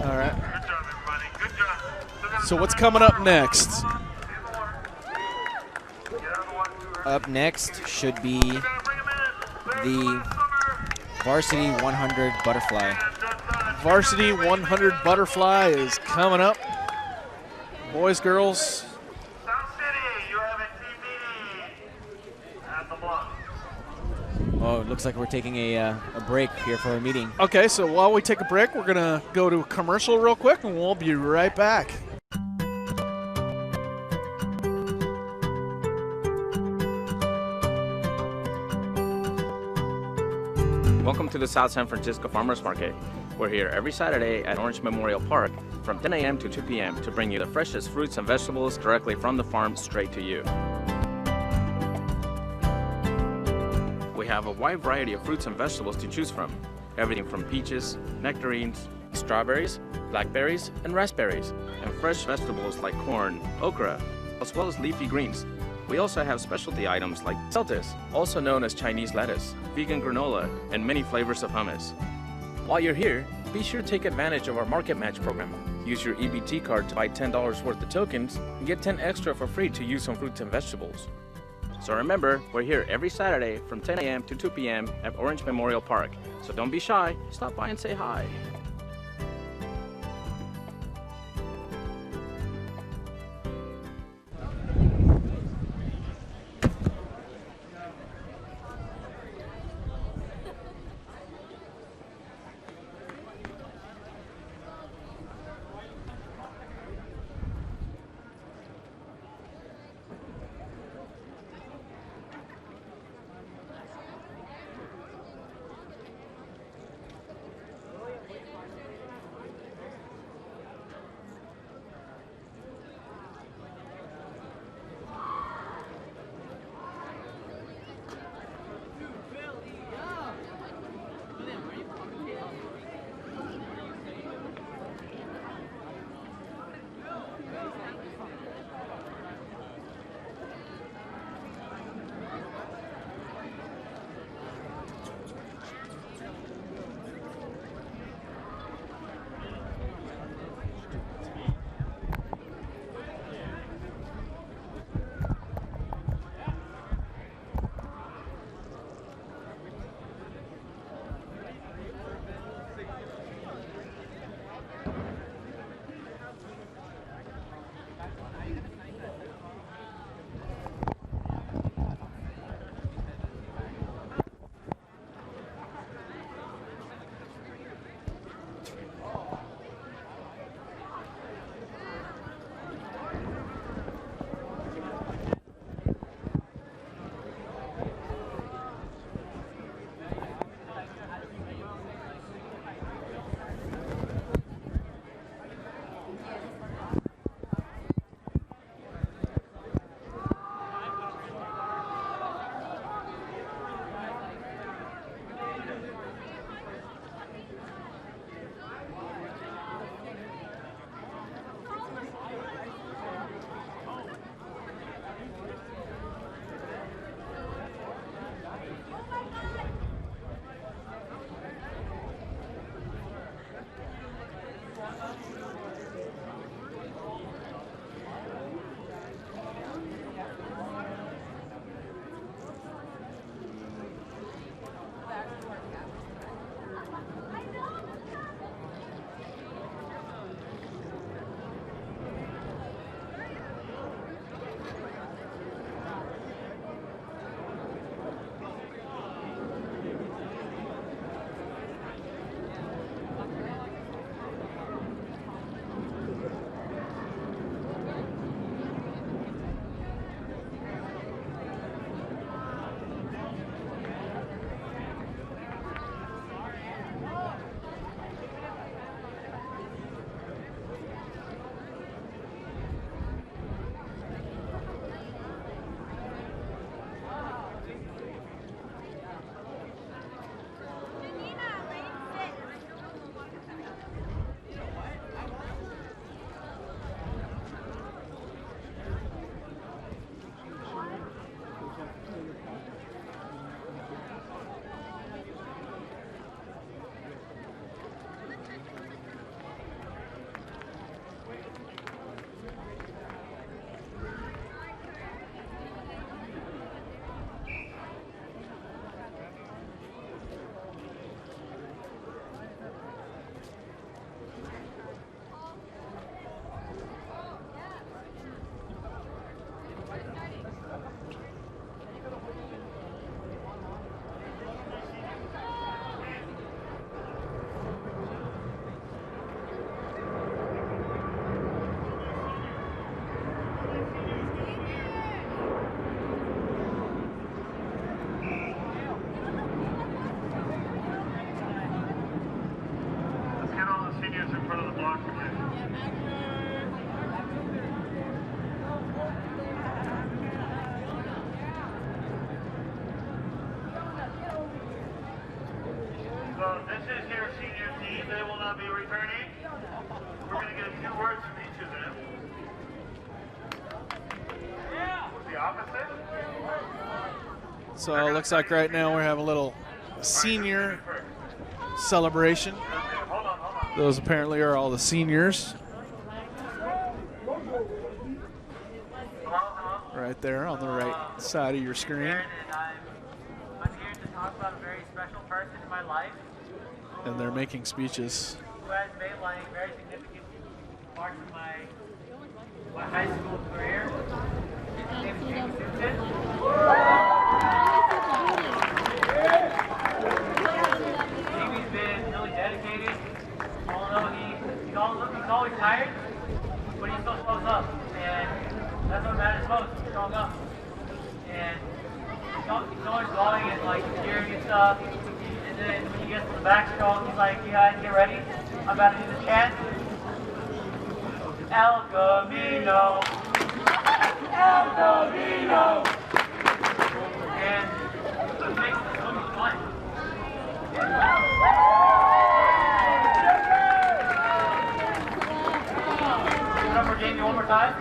All right. Good job, everybody. Good job. So what's coming up next? Up next should be the varsity 100 butterfly. Varsity 100 butterfly is coming up. Boys, girls. South City, you have a team meeting at the block. Oh, it looks like we're taking a break here for a meeting. Okay, so while we take a break, we're gonna go to a commercial real quick, and we'll be right back. Welcome to the South San Francisco Farmers Market. We're here every Saturday at Orange Memorial Park from 10 a.m. to 2 p.m. to bring you the freshest fruits and vegetables directly from the farm straight to you. We have a wide variety of fruits and vegetables to choose from. Everything from peaches, nectarines, strawberries, blackberries, and raspberries, and fresh vegetables like corn, okra, as well as leafy greens. We also have specialty items like celtis, also known as Chinese lettuce, vegan granola, and many flavors of hummus. While you're here, be sure to take advantage of our Market Match program. Use your EBT card to buy $10 worth of tokens and get 10 extra for free to use on fruits and vegetables. So remember, we're here every Saturday from 10 a.m. to 2 p.m. at Orange Memorial Park. So don't be shy, stop by and say hi. in front of the block, please. So this is your senior team. They will not be returning. We're going to get a few words from each of them. The opposite. So it looks like right now we're having a little senior celebration. Hold on. Those apparently are all the seniors. Right there on the right side of your screen. And I'm here to talk about a very special person in my life And they're making speeches. who has made like very significant parts of my high school career. His name is Jamie Simpson. Jamie's been really dedicated. Although he's always tired, but he still shows up, and that's what matters most. Showing up, and he's always going and like cheering and stuff. And then when he gets to the backstroke, he's like, "You guys get ready. I'm about to do the chant. El Camino, El Camino." And it makes the swimming fun. Put it up for Jamie one more time.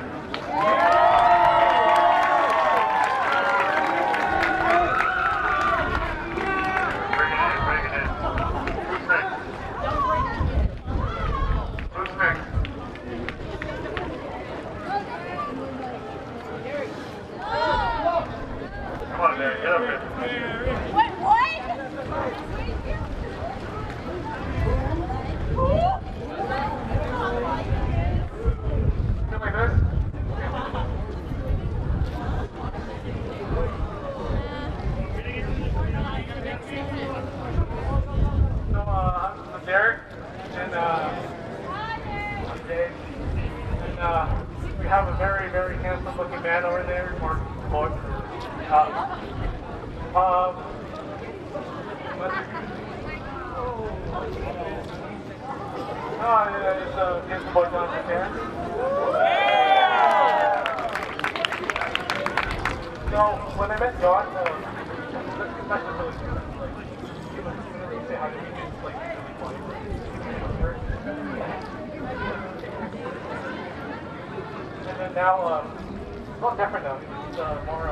Bring it in. Who's next? Come on, Barry, get up here. Something like this? So, I'm Derek, and I'm Dave, and we have a very, very handsome-looking man over there, Mark Floyd. Yeah, it's a handsome boy down there. So, when I met John, that's really good. Say how you can like really funny. And then now it's a little different now. It's more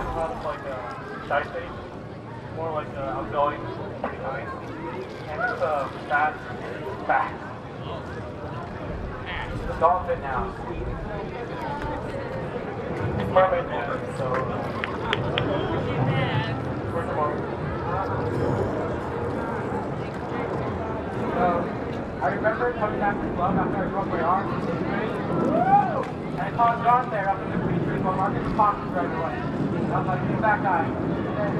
not like shy stage, more like outgoing, pretty nice, and it's fast. It's a dolphin now. Mermaid man, so we're tomorrow. I remember coming back to the club after I broke my arm. And I saw John there up in the bleachers while Marcus was talking to everyone. I was like, who's that guy? And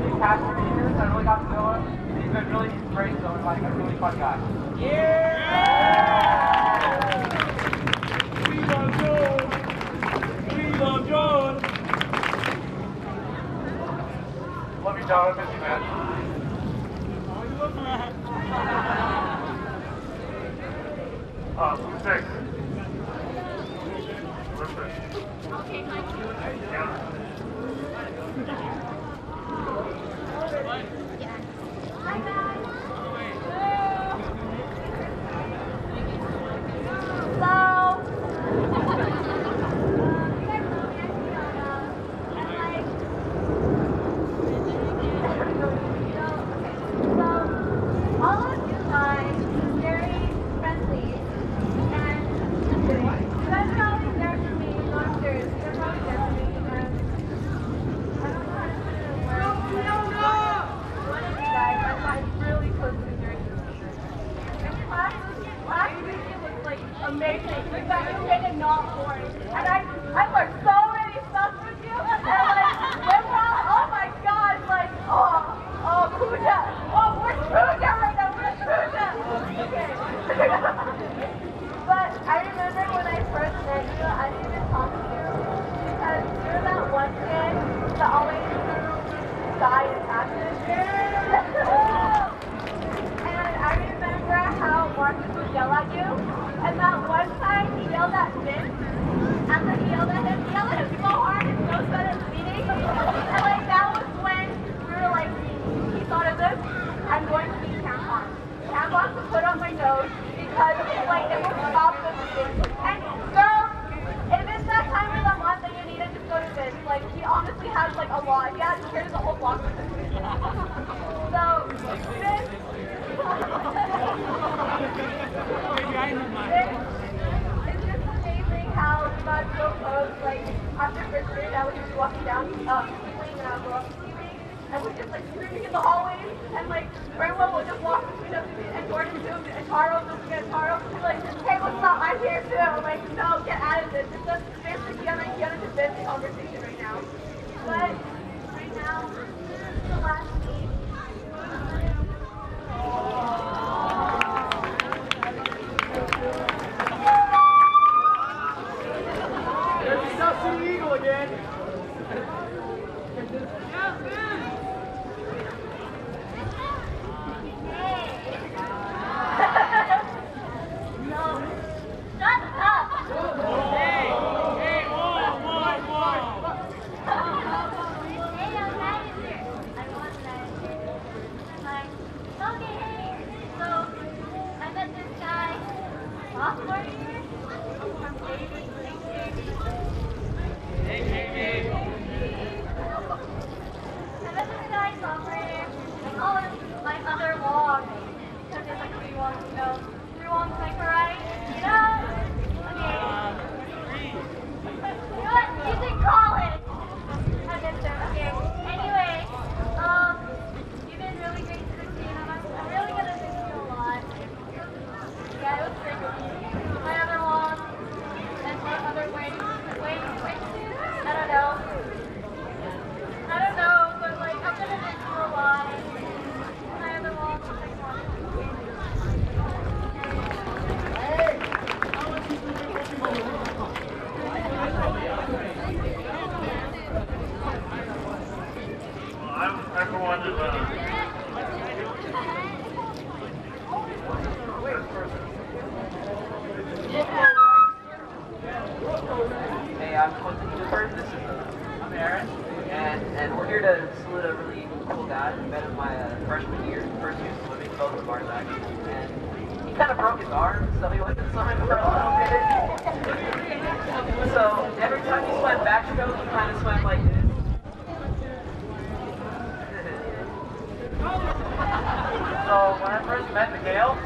he's past 3 years, I really got to know him. He's been really great, so like a really fun guy. We love John! We love John! Love you, John. I miss you, man. Who's next? Listen. Okay, Mike. Yeah. Hi, guys. All of you guys are very friendly, and you guys are always there for me, monsters. You're always there for me, and I don't know how to put it in words. One of you guys I thought really close to during the season. And last week it was like amazing. You guys made it not boring, and I learned so many stuff with you. And like, when we're all, oh my God, like, Kuja. Oh, we're Kuja right now. We're Kuja. Okay. But I remember when I first met you, I didn't even talk to you because you're that one kid that always shy and active. And I remember how Marcus was yelled at him so hard and so sad at the meeting. And like that was when we were like, he thought of this. I'm going to need tampons. Tampons to put on my nose because like it will stop the bleeding. And girls, if it's that time of the month that you need it, just go to this. Like he honestly has like a lot. Yeah, here's the whole box of this. So this. It's just amazing how we got so close. Like after first grade, I was just walking down, playing and we're just like screaming in the hallways, and like Bramwell would just walk between us, and Jordan too, and Charles would get Charles would be like, hey, what's up? I'm here too. I'm like, no, get out of this. It's just basically get into this conversation right now. But right now, this is the last meet. There's the South City Eagle again. No, shut up. Hey, whoa. Hey, I'm manager. I was manager. I'm like, okay, hey. So I met this guy sophomore year from Davie. Hey, I met this guy sophomore year. Oh, it's my other vlog. Because it's like 3 walks, you know. 3 walks like right? You know? Okay. You know what? He's in college. I missed him. Okay. Anyway, you've been really great to the team. I'm really gonna miss you a lot. Yeah, it was great. My other vlog and my other wings. I don't know, but like I'm gonna miss you a lot. My other vlog was like one. Everyone is Hey, I'm Aaron, and we're here to salute a really cool guy who met in my freshman year, first year swimming, both of ours actually, and he kind of broke his arm, so he wasn't swimming for a little bit. So every time he swam backstroke, he kind of swam like this. So when I first met Miguel,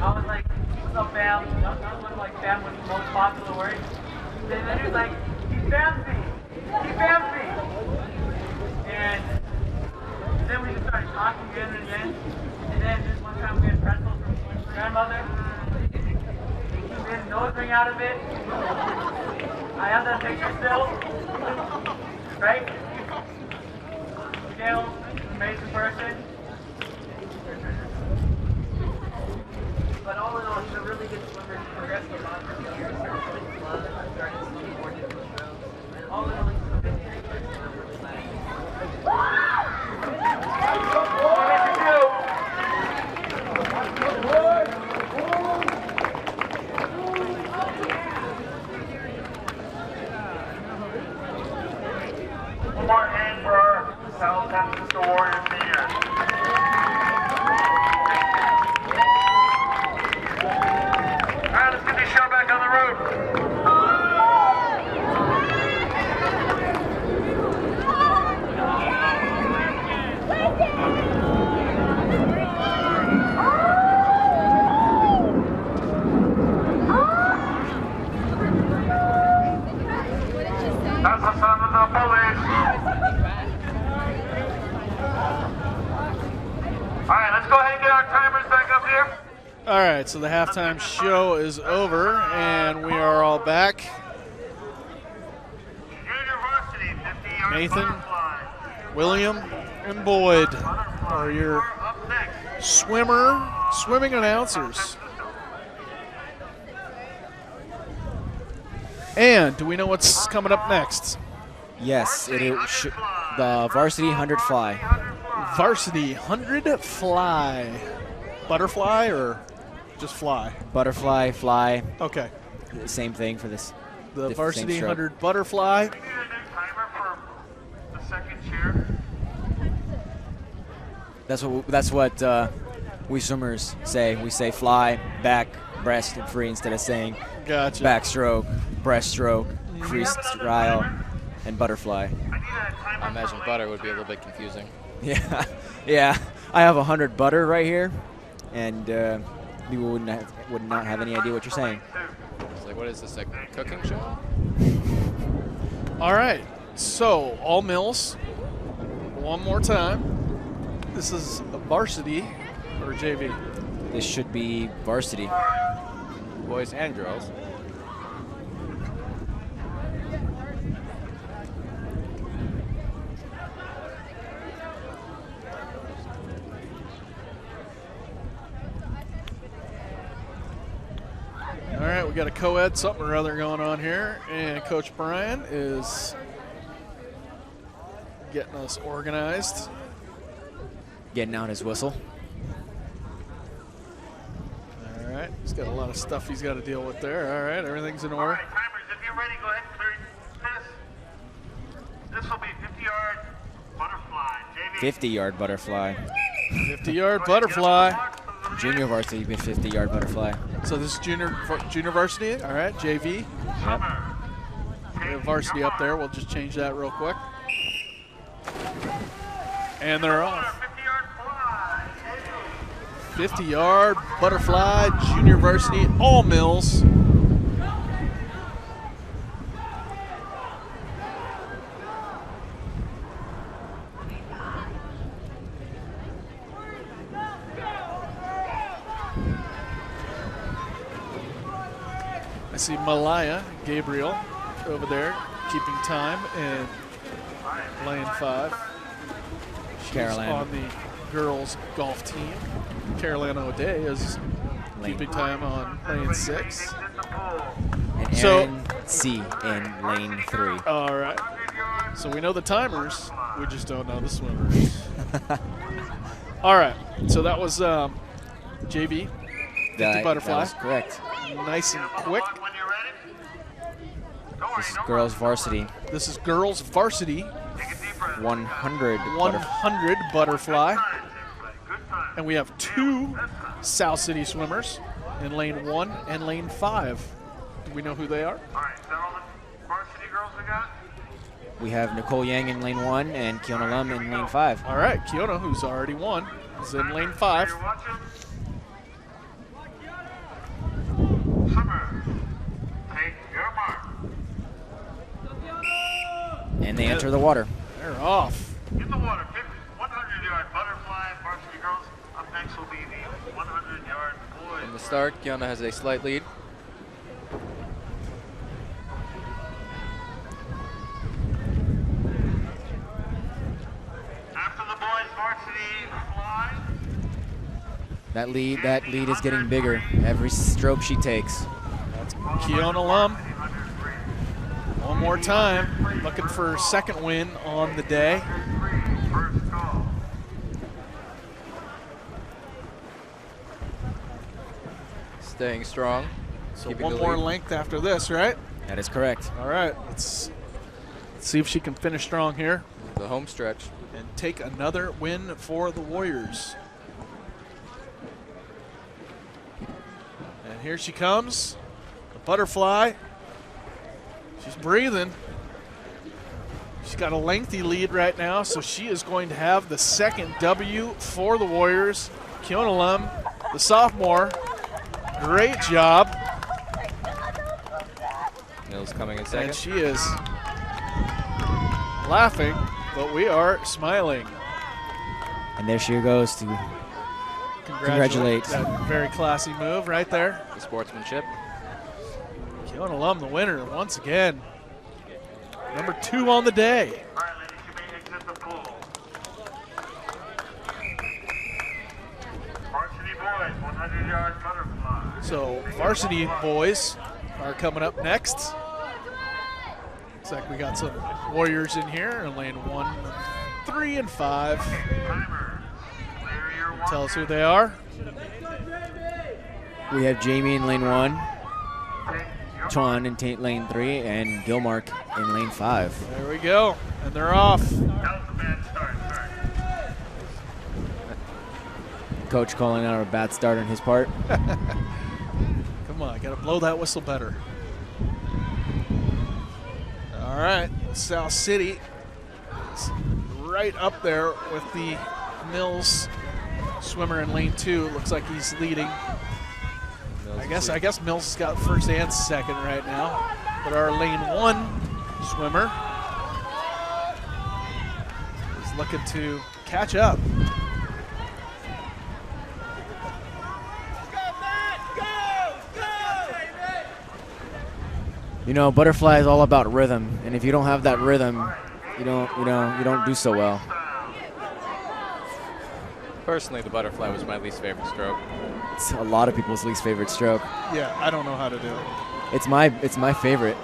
I was like, what's up, fam? That was like fam was the most popular word. And then he was like, he fams me. He fams me. And then we just started talking again and again. And then this one time we had pretzels from his grandmother. He made a nose ring out of it. I have that picture still. Right? Miguel, amazing person. But all in all, he's a really good swimmer. He progressed a lot for years. Started swimming club, started skateboarding with strokes. And all in all, he's a really great person. I'm really glad. one more hand for our South San Francisco Warriors seniors. Alright, let's get this show back on the road. That's the sound of the police. Alright, let's go ahead and get our timers back up here. All right, so the halftime show is over, and we are all back. Junior Varsity, 50-yard Nathan, butterfly. William, and Boyd are your Up next. swimming announcers. And do we know what's coming up next? Yes, the Varsity 100 fly. Varsity 100 fly. Butterfly or just fly? Butterfly, fly, Okay. same thing for this. the Varsity stroke. 100 butterfly. We need a new timer for the second chair. That's what we swimmers say. We say fly, back, breast, and free instead of saying Gotcha. backstroke, breaststroke, freestyle, and butterfly. I imagine butter would be a little bit confusing. Yeah, yeah. I have 100 butter right here, and people would not have any idea what you're saying. It's like, what is this, a cooking show? All right, so all mills, one more time. This is a varsity or JV? This should be varsity. Boys and girls. All right, we got a co-ed something or other going on here, and Coach Brian is getting us organized. Getting out his whistle. All right, he's got a lot of stuff he's got to deal with there. All right, everything's in All order. right, timers, if you're ready, go ahead and clear this. This will be 50-yard butterfly. JV. 50-yard butterfly. 50-yard butterfly. Junior varsity, 50-yard butterfly. So this is junior varsity. All right, JV. Yep. We have varsity up there. We'll just change that real quick. And they're off. 50-yard butterfly, junior varsity, all mills. I see Malaya Gabriel over there keeping time in lane 5. She's Carolina. on the girls golf team. Carolina O'Day is keeping time on lane 6. And So- Aaron C in lane 3. All right. So we know the timers. We just don't know the swimmers. All right. So that was JV. 50 butterfly. That was correct. Nice and quick. This is girls varsity. This is girls varsity 100 100 butterfly. And we have 2 South City swimmers in lane 1 and lane 5. Do we know who they are? All right, is that all the varsity girls we got? We have Nicole Yang in lane 1 and Kiona Lum in lane 5. All right, Kiona, who's already won, is in lane 5. You're watching. Swimmer, take your mark. And they enter the water. They're off. In the water, 100-yard butterfly, varsity girls. Up next will be the 100-yard boys. From the start, Kiona has a slight lead. After the boys varsity fly. That lead is getting bigger every stroke she takes. Kiona Lum. One more time. Looking for second win on the day. First call. Staying strong. So keeping one the more lead. length after this, right? That is correct. All right, let's see if she can finish strong here The home stretch. and take another win for the Warriors. And here she comes, the butterfly. She's breathing. She's got a lengthy lead right now, so she is going to have the second W for the Warriors. Kiona Lum, the sophomore, great job. Mills coming in second. And she is laughing, but we are smiling. And there she goes to congratulate. That very classy move right there. The sportsmanship. Kiona Lum, the winner, once again. Number 2 on the day. All right, ladies, you may exit the pool. Varsity boys, 100-yard butterfly. So varsity boys are coming up next. Looks like we got some Warriors in here in lane 1, 3, and 5. Timer, clear your Tell us who they are. We have Jamie in lane 1, Take your Chuan in lane 3 and Gilmark in lane 5. There we go, and they're off. Coach calling out a bad start on his part. Come on, gotta blow that whistle better. All right, South City is right up there with the Mills swimmer in lane 2. Looks like he's leading. I guess Mills has got first and second right now. But our lane 1 swimmer is looking to catch up. You know, butterfly is all about rhythm, and if you don't have that rhythm, you don't do so well. Personally, the butterfly was my least favorite stroke. It's a lot of people's least favorite stroke. Yeah, I don't know how to do it. It's my favorite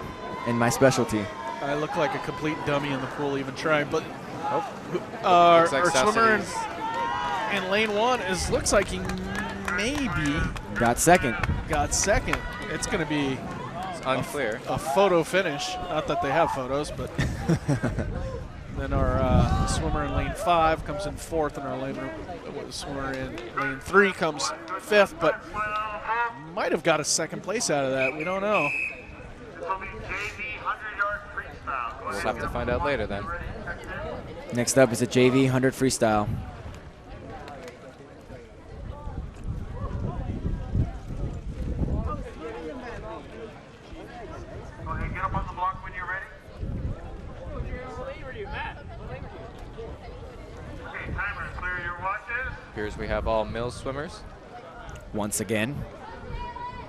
and my specialty. I look like a complete dummy in the pool even trying, but Looks like our South swimmer City's- in lane 1 looks like he maybe Got second. It's going to be unclear. a photo finish. Not that they have photos, but then our swimmer in lane 5 comes in 4th, and our swimmer in lane 3 comes 5th, but might have got a second place out of that. We don't know. We'll have to find out later then. Next up is a JV 100 freestyle. Here's we have all Mills swimmers. Once again.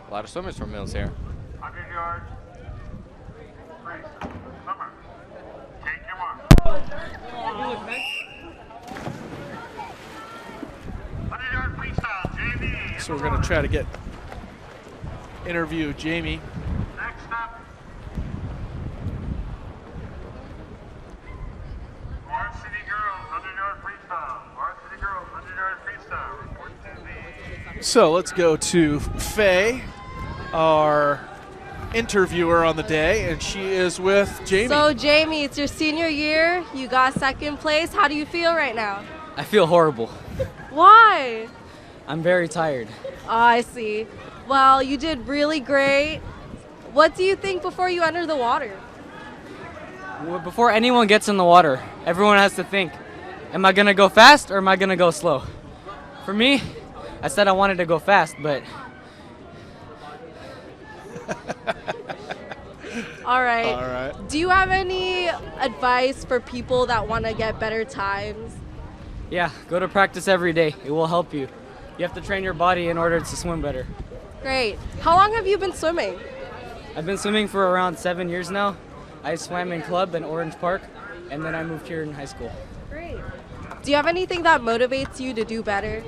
A lot of swimmers from Mills here. 100 yards. Freeze. Summer. Take your mark. 100-yard freestyle, JV. So we're going to try to interview Jamie. Next up. Varsity girls, 100-yard freestyle. Varsity girls, 100-yard freestyle. Report to the... So let's go to Faye, our interviewer on the day, and she is with Jamie. So Jamie, it's your senior year. You got second place. How do you feel right now? I feel horrible. Why? I'm very tired. Oh, I see. Well, you did really great. What do you think before you enter the water? Well, before anyone gets in the water, everyone has to think, am I going to go fast or am I going to go slow? For me, I said I wanted to go fast, but... All right. All right. Do you have any advice for people that want to get better times? Yeah, go to practice every day. It will help you. You have to train your body in order to swim better. Great. How long have you been swimming? I've been swimming for around 7 years now. I swam in club in Orange Park, and then I moved here in high school. Great. Do you have anything that motivates you to do better?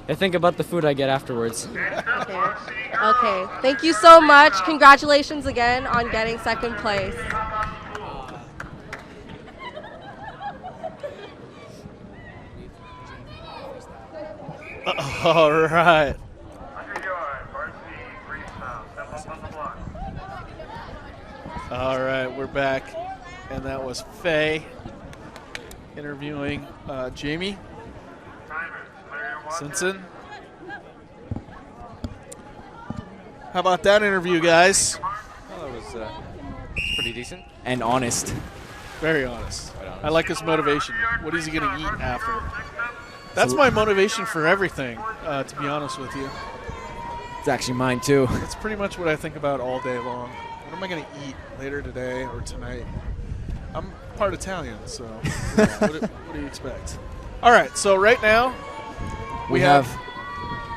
I think about the food I get afterwards. Okay. Thank you so much. Congratulations again on getting second place. All right. 100-yard varsity freestyle. Step up on the block. All right, we're back, and that was Faye interviewing Jamie Simpson. How about that interview, guys? Well, it was pretty decent. And honest. Very honest. Quite honest. I like his motivation. What is he going to eat after? That's my motivation for everything, to be honest with you. It's actually mine too. That's pretty much what I think about all day long. What am I going to eat later today or tonight? I'm part Italian, so what do you expect? All right, so right now We have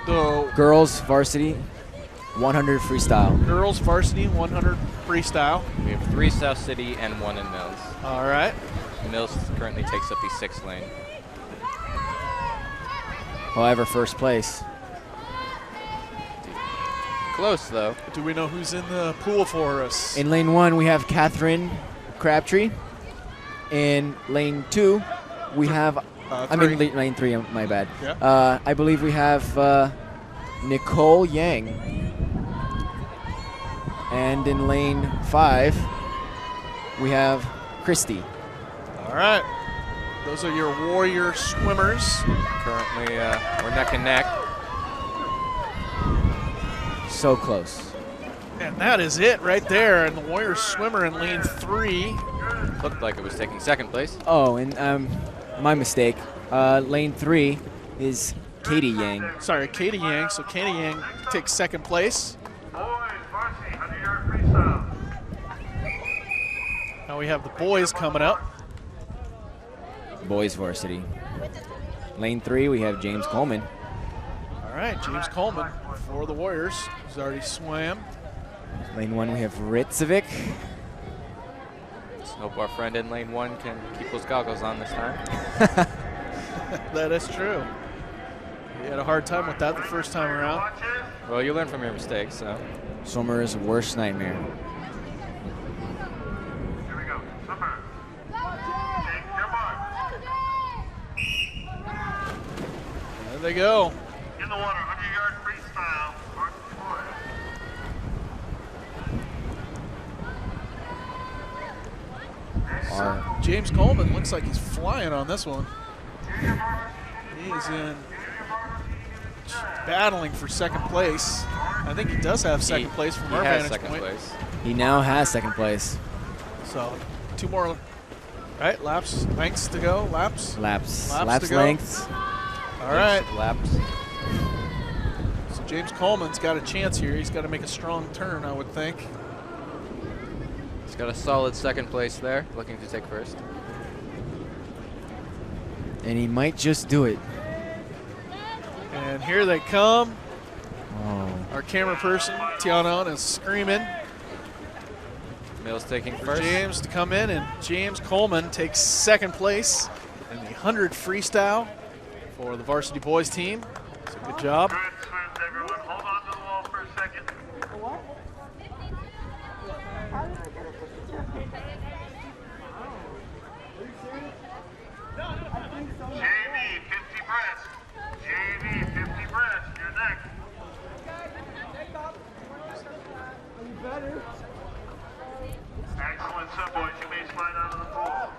the girls varsity 100 freestyle. girls varsity 100 freestyle. We have 3 South City and 1 in Mills. All right. Mills currently takes up the 6th lane. However, first place. Close, though. Do we know who's in the pool for us? In lane 1, we have Catherine Crabtree. In lane 2, we have... lane 3, my bad. Yeah. I believe we have Nicole Yang. And in lane 5, we have Christy. All right. Those are your warrior swimmers. Currently, we're neck and neck. So close. And that is it right there. And the warrior swimmer in lane 3. Looked like it was taking second place. Oh, and my mistake. Lane 3 is Katie Yang. Sorry, Katie Yang. So Katie Yang takes second place. Boys, Varsity, 100-yard freestyle. Now we have the boys coming up. Boys Varsity. Lane 3, we have James Coleman. All right, James Coleman for the Warriors, who's already swam. Lane 1, we have Ritzovic. Let's hope our friend in lane 1 can keep those goggles on this time. That is true. He had a hard time with that the first time around. Well, you learn from your mistakes, so. Swimmer's worst nightmare. Here we go. Swimmer. Take your mark. There they go. In the water, 100-yard freestyle. Varsity boys. James Coleman looks like he's flying on this one. He's in battling for second place. I think he does have second place from our vantage point. Place. He now has second place. So 2 more, right? Lengths to go. Laps to go. Lengths. All right. Laps. So James Coleman's got a chance here. He's got to make a strong turn, I would think. He's got a solid second place there, looking to take first. And he might just do it. And here they come. Oh. Our camera person, Tiana, is screaming. Mills taking For first. James to come in, and James Coleman takes second place in the 100 freestyle for the Varsity Boys team. So good job. Good swims, everyone. Hold on to the wall for a second. JV, 50 breast. JV, 50 breast. You're next. Excellent sub, boys. You may slide out of the pool.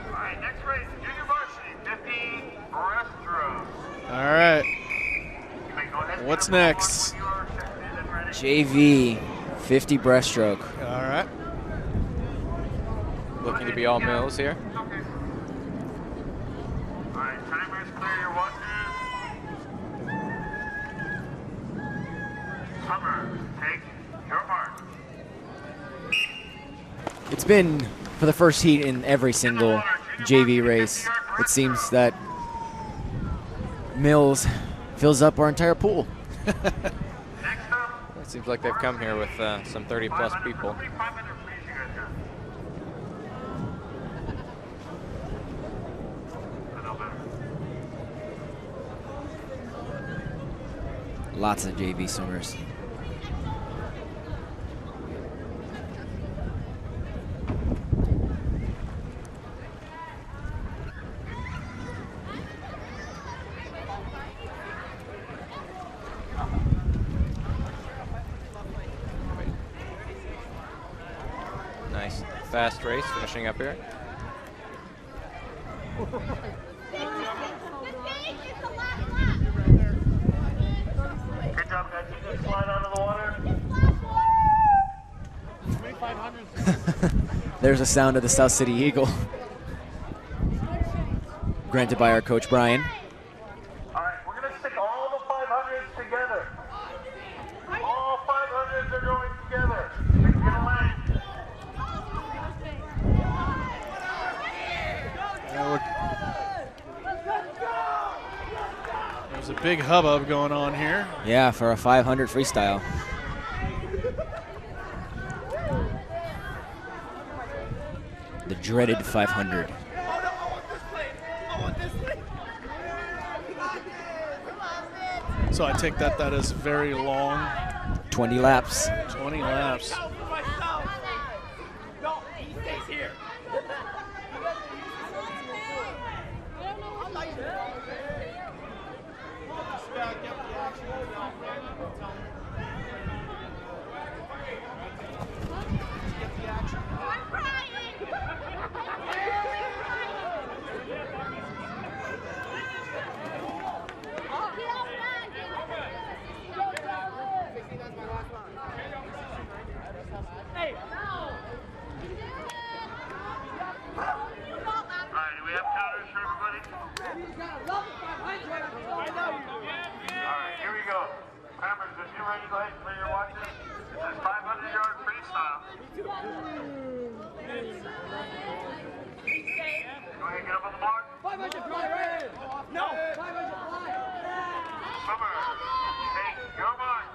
All right, next race, Junior Varsity, 50 Breaststroke. All right. You may go ahead and What's get up on the next? board when you are checked in and ready. JV, 50 breaststroke. All right. Looking to be all Mills here. Okay. All right, timers, clear your watches. Summer, take your mark. It's been for the first heat in every single JV race. It seems that Mills fills up our entire pool. Next up, It seems like they've come here with some 30-plus people. 500 please, you guys got. I know better. Lots of JV swimmers. Nice fast race finishing up here. Good job, guys. You can slide out of the water. There's the sound of the South City Eagle. Granted by our coach Brian. All right, we're going to stick all the 500s together. All 500s are going together. Get away. There's a big hubbub going on here. Yeah, for a 500 freestyle. The dreaded 500. So I take that is very long. 20 laps. 20 laps. Alright, here we go. Cameras, if you're ready, go ahead and play your watches. This is 500-yard freestyle. Go ahead and get up on the mark. 500 fly right. No. 500 fly. Summer, take your mark.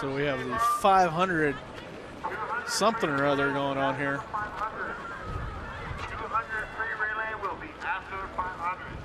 So we have the 500 something or other going on here. 200 free relay will be after 500.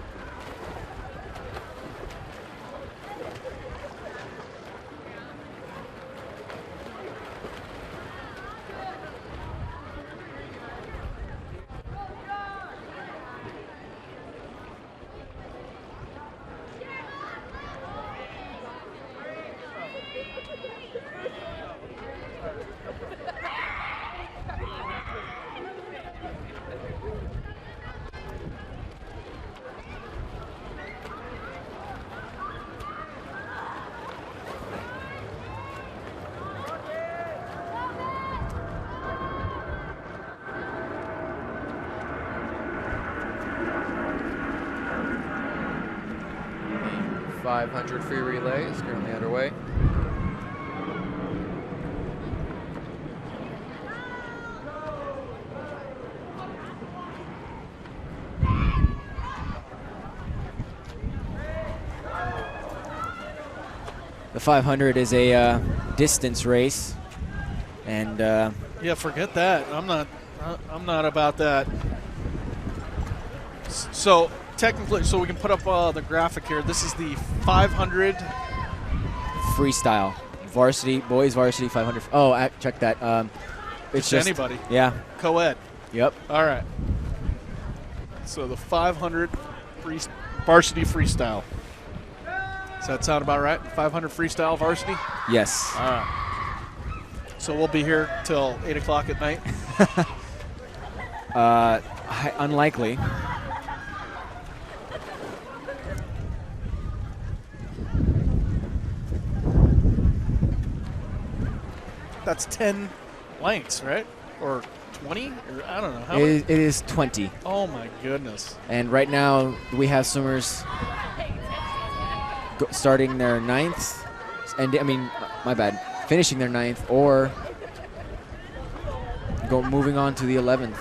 The 500 free relay is currently underway. The 500 is a distance race, and Yeah, forget that. I'm not about that. So technically, so we can put up the graphic here. This is the 500 freestyle varsity, boys varsity 500. Oh, check that. It's just anybody. Yeah. Co-ed. Yep. All right. So the 500 varsity freestyle. Does that sound about right? 500 freestyle varsity? Yes. All right. So we'll be here till 8 o'clock at night? Unlikely. That's 10 lengths, right? Or 20? Or I don't know. How It is 20. Oh, my goodness. And right now we have swimmers starting their 9th, and I mean, my bad, finishing their 9th, or moving on to the 11th.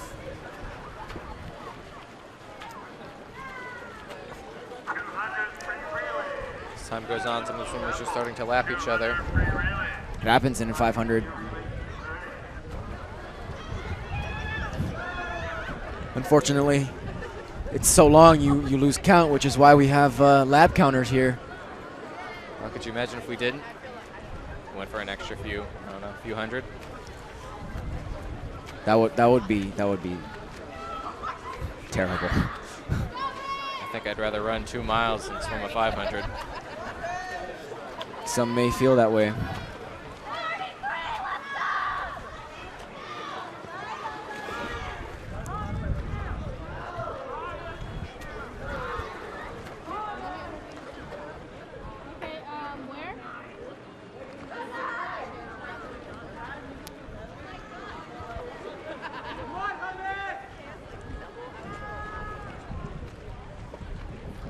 As time goes on, some of the swimmers are starting to lap each other. It happens in 500. Unfortunately, it's so long you lose count, which is why we have lap counters here. Well, could you imagine if we didn't? Went for an extra few, I don't know, few hundred. That would be terrible. I think I'd rather run 2 miles than swim a 500. Some may feel that way.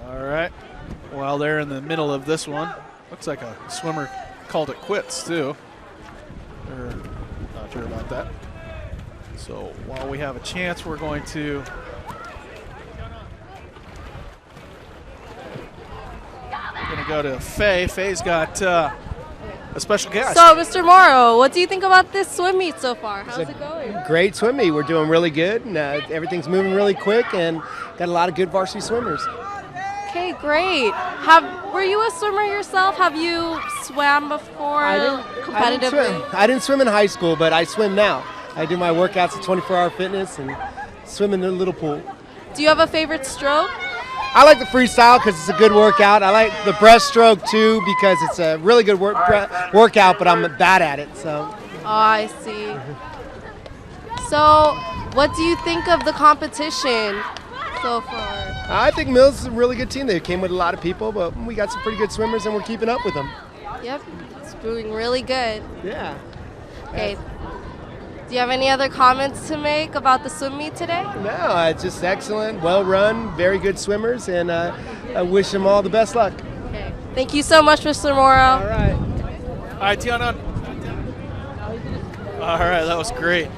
All right. While they're in the middle of this one, looks like a swimmer called it quits, too. Or not sure about that. So while we have a chance, we're going to go to Faye. Faye's got a special guest. So, Mr. Morrow, what do you think about this swim meet so far? How's it going? Great swim meet. We're doing really good, and everything's moving really quick, and got a lot of good varsity swimmers. Okay, great. Were you a swimmer yourself? Have you swam before competitively? I didn't swim in high school, but I swim now. I do my workouts at 24-hour fitness and swim in the little pool. Do you have a favorite stroke? I like the freestyle because it's a good workout. I like the breaststroke too because it's a really good workout, but I'm bad at it. So. Oh, I see. So, what do you think of the competition so far? I think Mills is a really good team. They came with a lot of people, but we got some pretty good swimmers, and we're keeping up with them. Yep, it's doing really good. Yeah. Okay. Do you have any other comments to make about the swim meet today? No, it's just excellent, well run, very good swimmers, and I wish them all the best luck. Okay. Thank you so much, Mr. Morrow. All right. All right, Tiana. All right, that was great.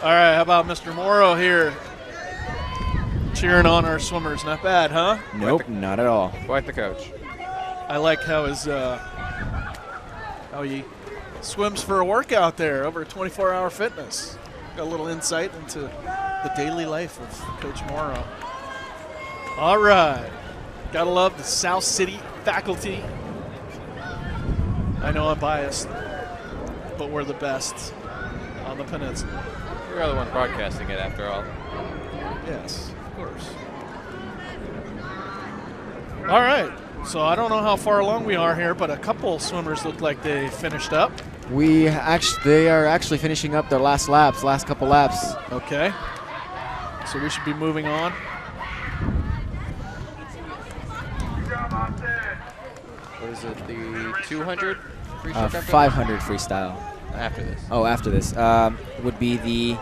All right, how about Mr. Morrow here cheering on our swimmers? Not bad, huh? Nope, not at all. Quite the coach. I like how he swims for a workout there over 24-hour fitness. Got a little insight into the daily life of Coach Morrow. All right, gotta love the South City faculty. I know I'm biased, but we're the best on the peninsula. You're the one broadcasting it, after all. Yes, of course. All right, so I don't know how far along we are here, but a couple swimmers look like they finished up. They are actually finishing up their last couple laps. Okay, so we should be moving on. What is it, the 200 freestyle? 500 freestyle. After this. Oh, after this. Would be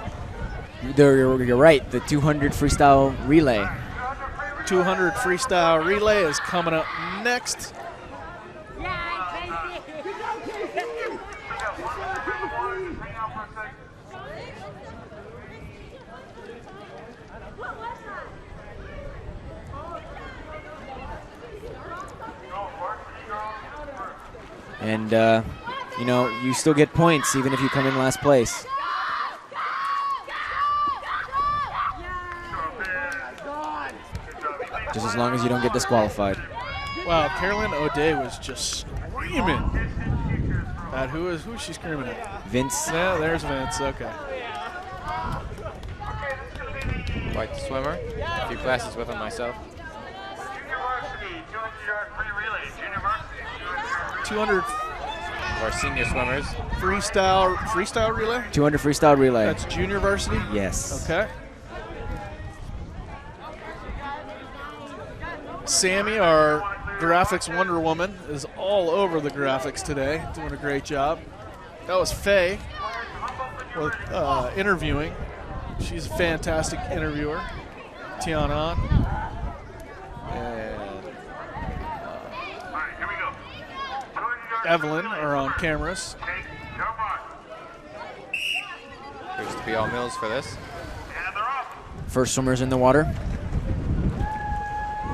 you're right, the 200 freestyle relay. 200 freestyle relay is coming up next. And, you still get points even if you come in last place. Just as long as you don't get disqualified. Wow, Carolyn O'Day was just screaming at who is she screaming at? Vince. Yeah, there's Vince. Okay. Quite the swimmer. A few classes with him myself. 200 of our senior swimmers. Freestyle relay? 200 freestyle relay. That's junior varsity? Yes. Okay. Sammy, our graphics Wonder Woman, is all over the graphics today, doing a great job. That was Faye with interviewing. She's a fantastic interviewer. Tiana. And Evelyn are on cameras. Appears to be all Mills for this. First swimmers in the water.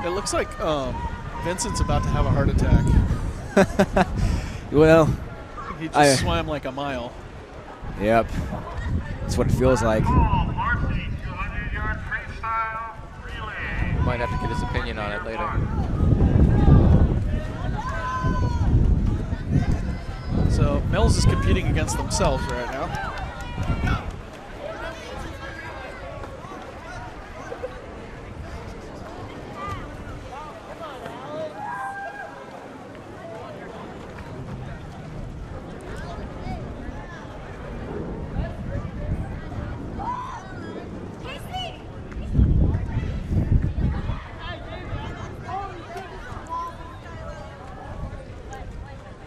It looks like Vincent's about to have a heart attack. Well, he just swam like a mile. Yep. That's what it feels like. Might have to get his opinion on it later. So Mills is competing against themselves right now.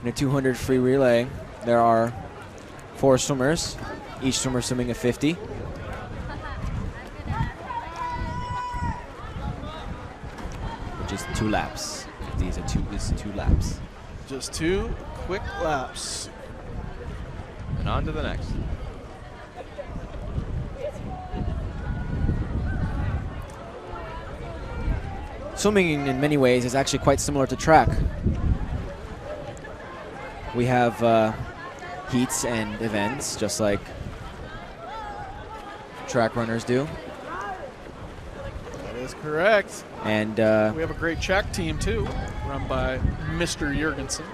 In a 200 free relay, there are 4 swimmers, each swimmer swimming a 50. Which is 2 laps. This is 2 laps. Just 2 quick laps. And on to the next. swimming in many ways is actually quite similar to track. We have heats and events, just like track runners do. That is correct. And we have a great track team too, run by Mr. Jurgensen,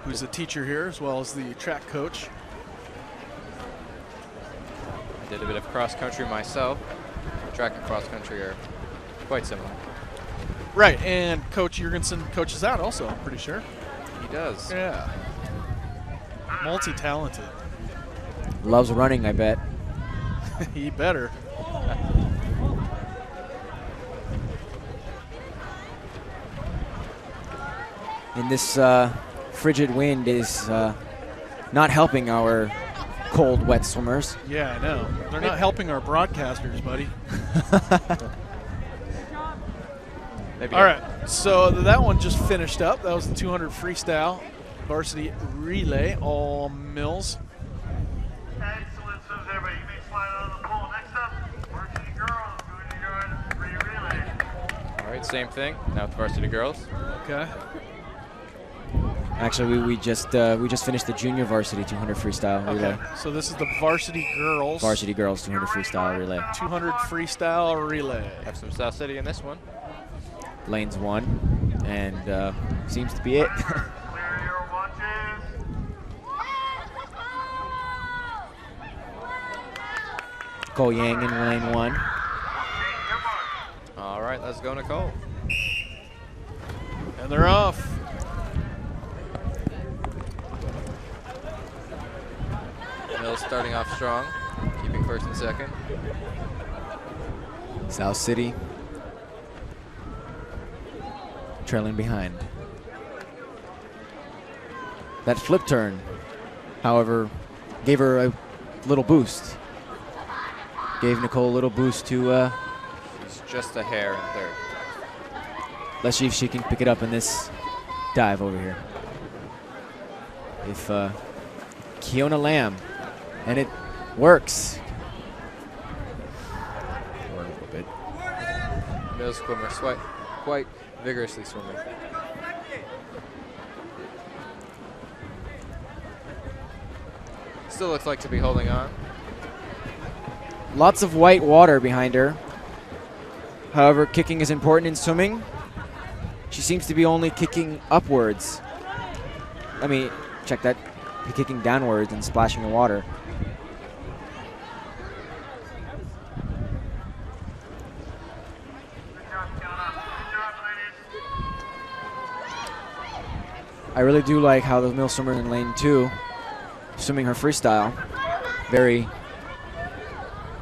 who's a teacher here as well as the track coach. I did a bit of cross country myself. Track and cross country are quite similar. Right, and Coach Jurgensen coaches that also, I'm pretty sure. He does. Yeah. Multi-talented. Loves running, I bet. He better. And this frigid wind is not helping our cold, wet swimmers. Yeah, I know. They're not helping our broadcasters, buddy. All right, so that one just finished up. That was the 200 freestyle varsity relay, all Mills. Excellent swims, everybody. You may slide out of the pool. Next up, varsity girls doing your free relay. All right, same thing. Now with varsity girls. Okay. Actually, we just finished the junior varsity 200 freestyle relay. Okay, so this is the varsity girls. Varsity girls 200 freestyle relay. 200 freestyle relay. Have some South City in this one. Lanes 1, and seems to be it. Cole Yang in lane 1. All right, let's go, Nicole. And they're off. Mills starting off strong, keeping first and second. South City trailing behind. That flip turn, however, gave her a little boost. Gave Nicole a little boost to She's just a hair in third. let's see if she can pick it up in this dive over here. If Kiona Lamb, and it works. A little bit. Mills swimmer quite vigorously swimming. Still looks like to be holding on. Lots of white water behind her. However, kicking is important in swimming. She seems to be only kicking upwards. I mean, check that. Kicking downwards and splashing the water. I really do like how the mill swimmer in lane 2 swimming her freestyle very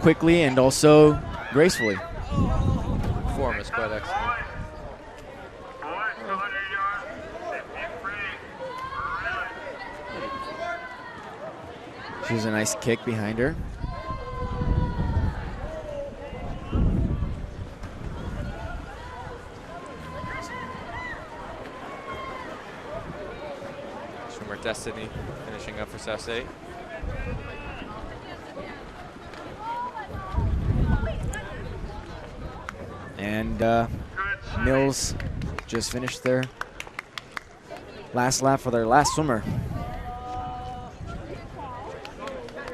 quickly and also gracefully. Form is quite excellent. She has a nice kick behind her. Swimmer Destiny finishing up for South State. And Mills just finished their last lap for their last swimmer.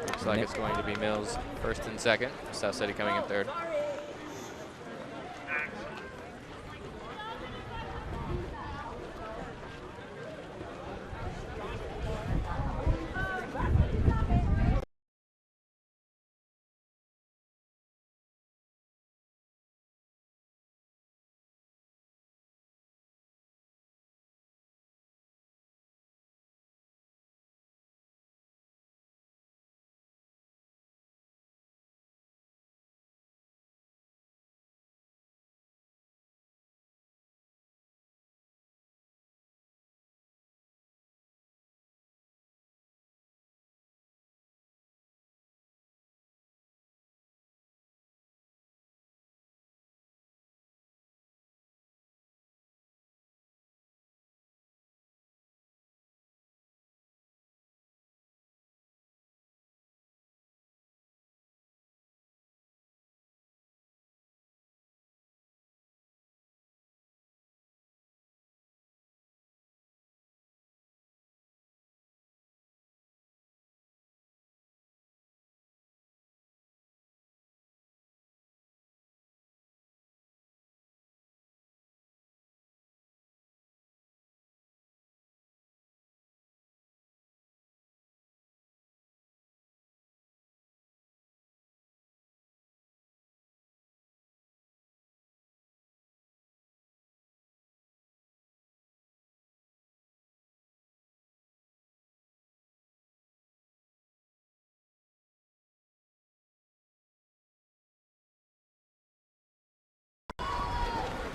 Looks like it's going to be Mills first and second. South City coming in third.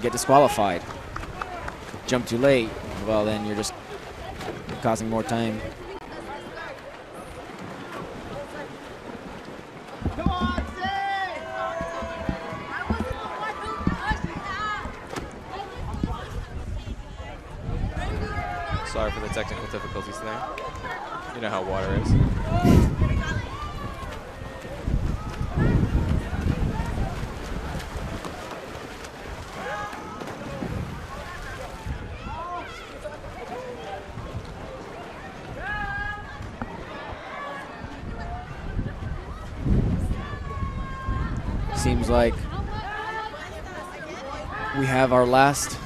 get disqualified. Jump too late, well then you're just causing more time. Sorry for the technical difficulties there. You know how water is. Seems like we have our last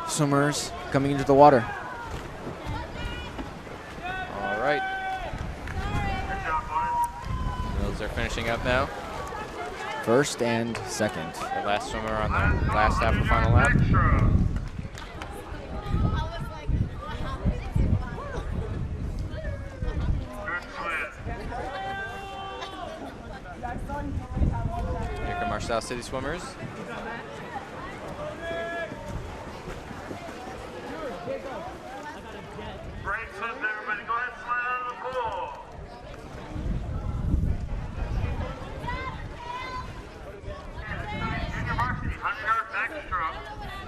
swimmers coming into the water. All right. Those are finishing up now. First and second. The last swimmer on the last half of final lap. Here come our South City swimmers.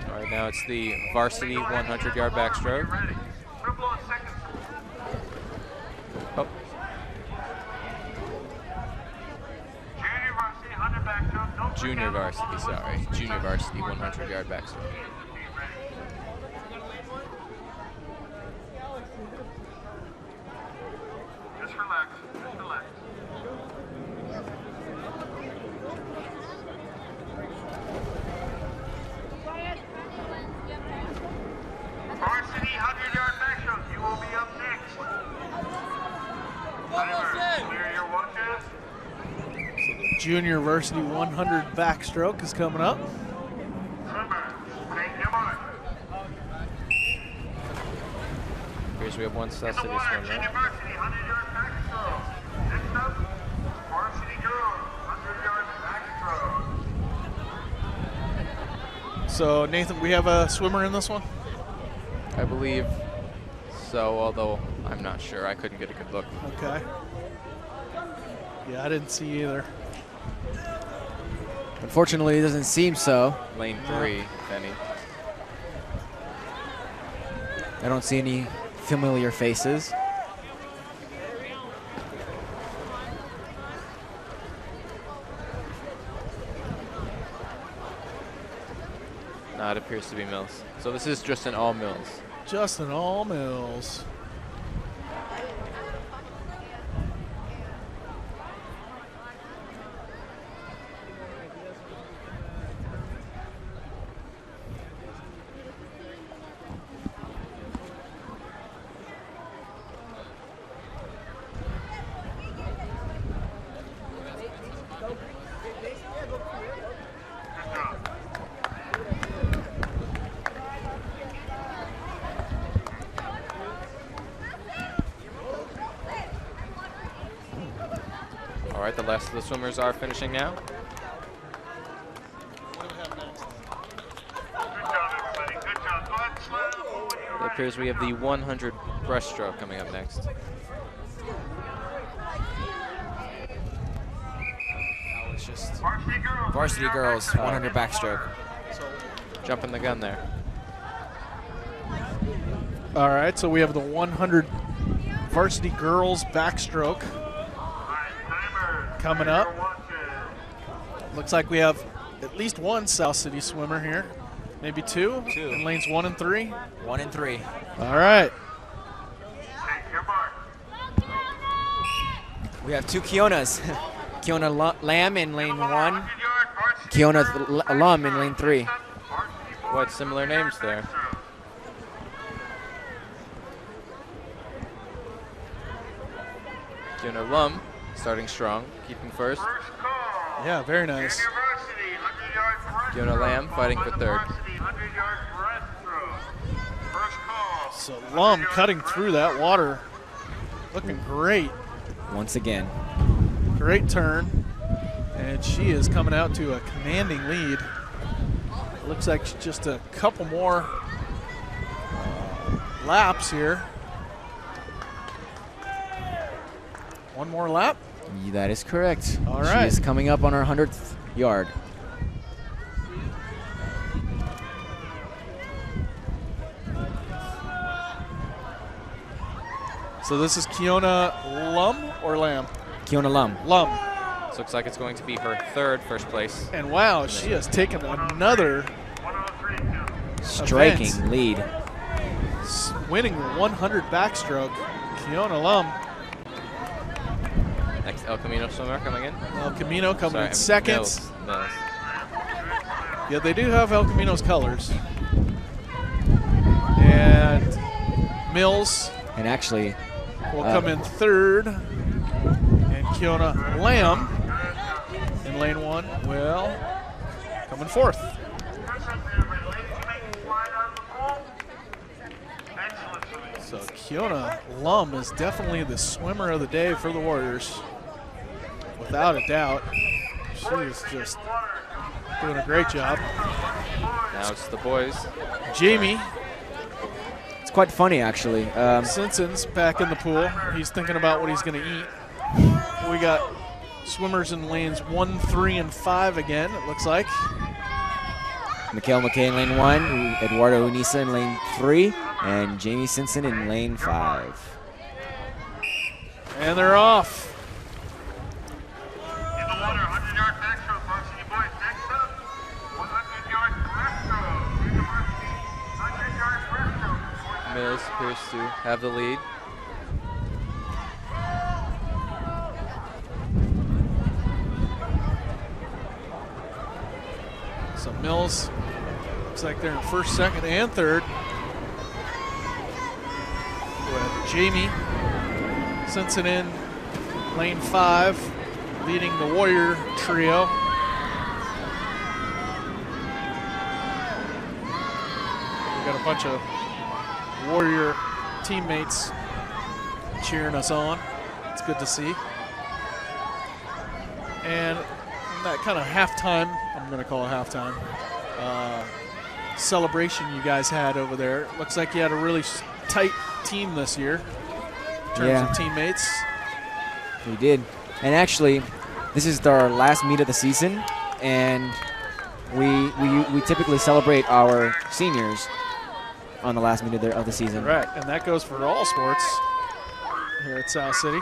All right, now it's the varsity 100-yard backstroke. Oh. Junior varsity, sorry. Junior varsity 100-yard backstroke. Just relax, just relax. Varsity 100-yard backstroke, you will be up next. Timer, clear your watches. Junior varsity 100 backstroke is coming up. Here's we have one South City swimmer. Junior varsity 100-yard backstroke. Next up, varsity girls 100-yard backstroke. So Nathan, we have a swimmer in this one? I believe so, although I'm not sure. I couldn't get a good look. Okay. Yeah, I didn't see either. Unfortunately, it doesn't seem so. Lane 3, if any. I don't see any familiar faces. No, it appears to be Mills. So this is just an all Mills. Just an all Mills. All right, the last of the swimmers are finishing now. It appears we have the 100 breaststroke coming up next. It's just varsity girls 100 backstroke. Jumping the gun there. All right, so we have the 100 varsity girls backstroke coming up. Looks like we have at least one South City swimmer here. Maybe two? In lanes 1 and 3? 1 and 3. All right. We have two Kionas. Kiona Lamb in lane 1. Kiona Lum in lane 3. What similar names there? Kiona Lum starting strong, keeping first. Yeah, very nice. Kiona Lamb fighting for third. So Lum cutting through that water. Looking great. Once again. Great turn. And she is coming out to a commanding lead. Looks like just a couple more laps here. One more lap. That is correct. All right. She is coming up on her 100th yard. So this is Kiona Lum or Lamb? Kiona Lum. Lum. This looks like it's going to be her third first place. And wow, she has taken another striking event. lead. Winning the 100 backstroke. Kiona Lum. Next El Camino swimmer coming in. El Camino coming Sorry, in second. Mills. Yeah, they do have El Camino's colors. And Mills And actually, will come in third. And Kiona Lamb in lane 1 will come in fourth. So Kiona Lum is definitely the swimmer of the day for the Warriors. Without a doubt. She is just doing a great job. Now it's the boys. Jamie. It's quite funny, actually. Simpson's back in the pool. He's thinking about what he's going to eat. We got swimmers in lanes 1, 3, and 5 again, it looks like. Mikhail McKay in lane 1, Eduardo Unisa in lane 3, and Jamie Simpson in lane 5. And they're off. In the water, 100-yard backstroke, Varsity boys. Next up, 100-yard breaststroke. University, 100-yard breaststroke. Mills appears to have the lead. So Mills, looks like they're in first, second, and third. With Jamie Simpson in lane 5, leading the Warrior trio. We got a bunch of Warrior teammates cheering us on. It's good to see. And that kind of halftime, I'm going to call it halftime, celebration you guys had over there. Looks like you had a really tight team this year in terms of teammates. We did. And actually, this is our last meet of the season, and we typically celebrate our seniors on the last meet of the season. Right, and that goes for all sports here at South City.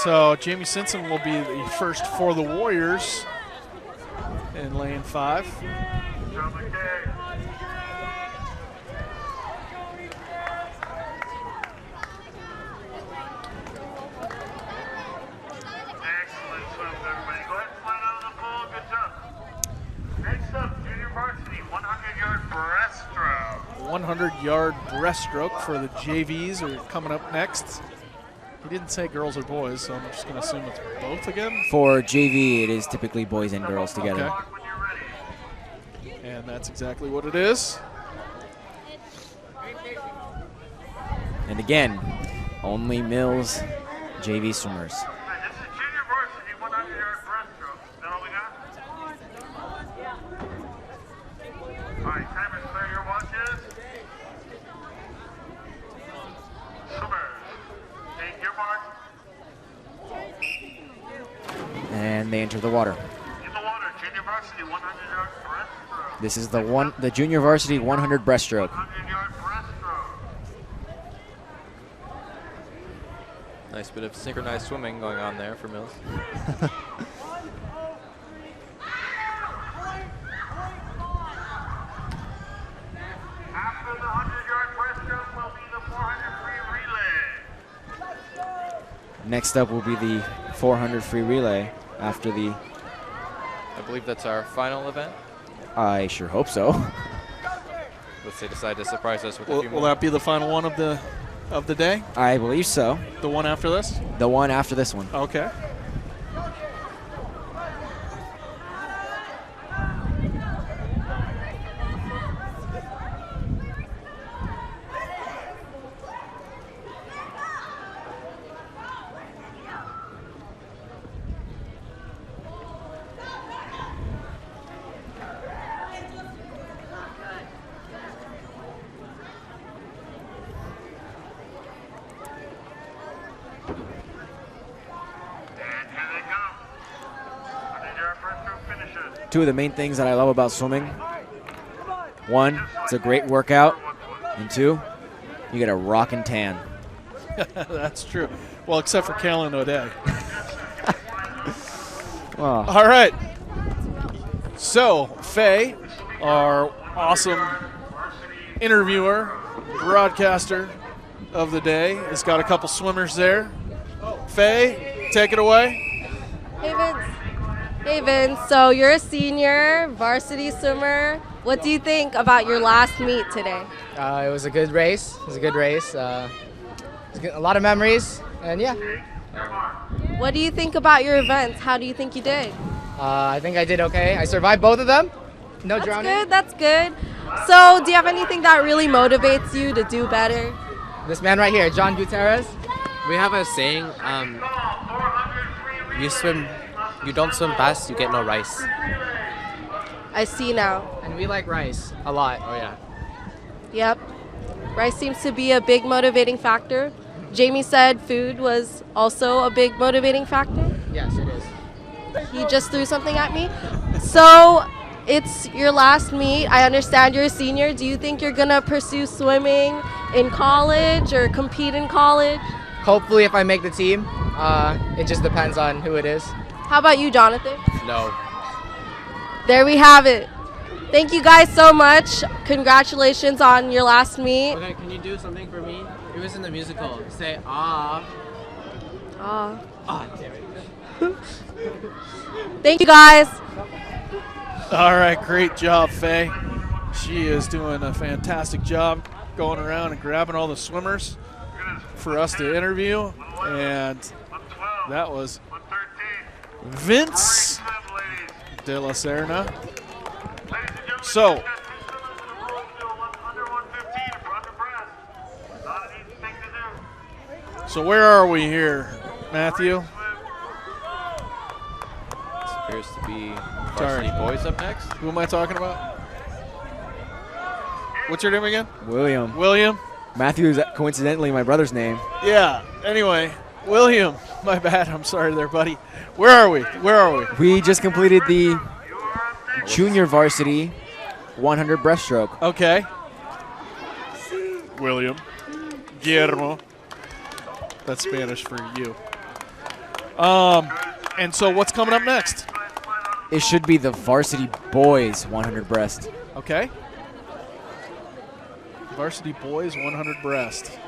So Jamie Simpson will be the first for the Warriors in lane 5. Excellent swim, everybody. Go ahead and slide out of the pool. Good job. Next up, Junior Varsity, 100-yard breaststroke. 100-yard breaststroke for the JVs are coming up next. He didn't say girls or boys, so I'm just going to assume it's both again. For JV, it is typically boys and girls together. Okay. And that's exactly what it is. And again, only Mills JV swimmers. This is Junior Varsity, 100-yard breaststroke. Is that all we got? All right, timers, clear your watches. Swimmers, take your mark. And they enter the water. In the water, Junior Varsity, 100-yard breaststroke. This is the Junior Varsity 100 breaststroke. 100-yard breaststroke. Nice bit of synchronized swimming going on there for Mills. After the 100-yard breaststroke will be the 400 free relay. Next up will be the 400 free relay after the... I believe that's our final event. I sure hope so. Unless they decide to surprise us with a few Will more. that be the final one of the day? I believe so. The one after this? The one after this one. Okay. two of the main things that I love about swimming. One, it's a great workout. And two, you get a rockin' tan. That's true. Well, except for Kalen O'Day. Oh. All right. So, Faye, our awesome interviewer, broadcaster of the day, has got a couple swimmers there. Faye, take it away. Hey, Vince. Hey, Vince. So you're a senior, varsity swimmer. What do you think about your last meet today? It was a good race. It was a good race. A lot of memories, and yeah. What do you think about your events? How do you think you did? I think I did okay. I survived both of them. No That's drowning. good. That's good. So, do you have anything that really motivates you to do better? This man right here, John Gutierrez. We have a saying, you don't swim fast, you get no rice. I see now. And we like rice a lot. Oh yeah. Yep. Rice seems to be a big motivating factor. Jamie said food was also a big motivating factor. Yes, it is. He just threw something at me. So, it's your last meet. I understand you're a senior. Do you think you're going to pursue swimming in college or compete in college? Hopefully, if I make the team, it just depends on who it is. How about you, Jonathan? No. There we have it. Thank you guys so much. Congratulations on your last meet. Okay, can you do something for me? It was in the musical. Say ah. Ah. Ah, damn it. Thank you guys. All right, great job, Faye. She is doing a fantastic job going around and grabbing all the swimmers for us to interview. And that was Vince de la Serna. So, where are we here, Matthew? This appears to be Varsity Boys up next. Who am I talking about? What's your name again? William. William? Matthew is coincidentally my brother's name. Yeah. Anyway, William. My bad. I'm sorry there, buddy. Where are we? We just completed the junior varsity 100 breaststroke. Okay. William. Guillermo. That's Spanish for you. And so what's coming up next? It should be the varsity boys 100 breast. Okay. Varsity boys 100 breast.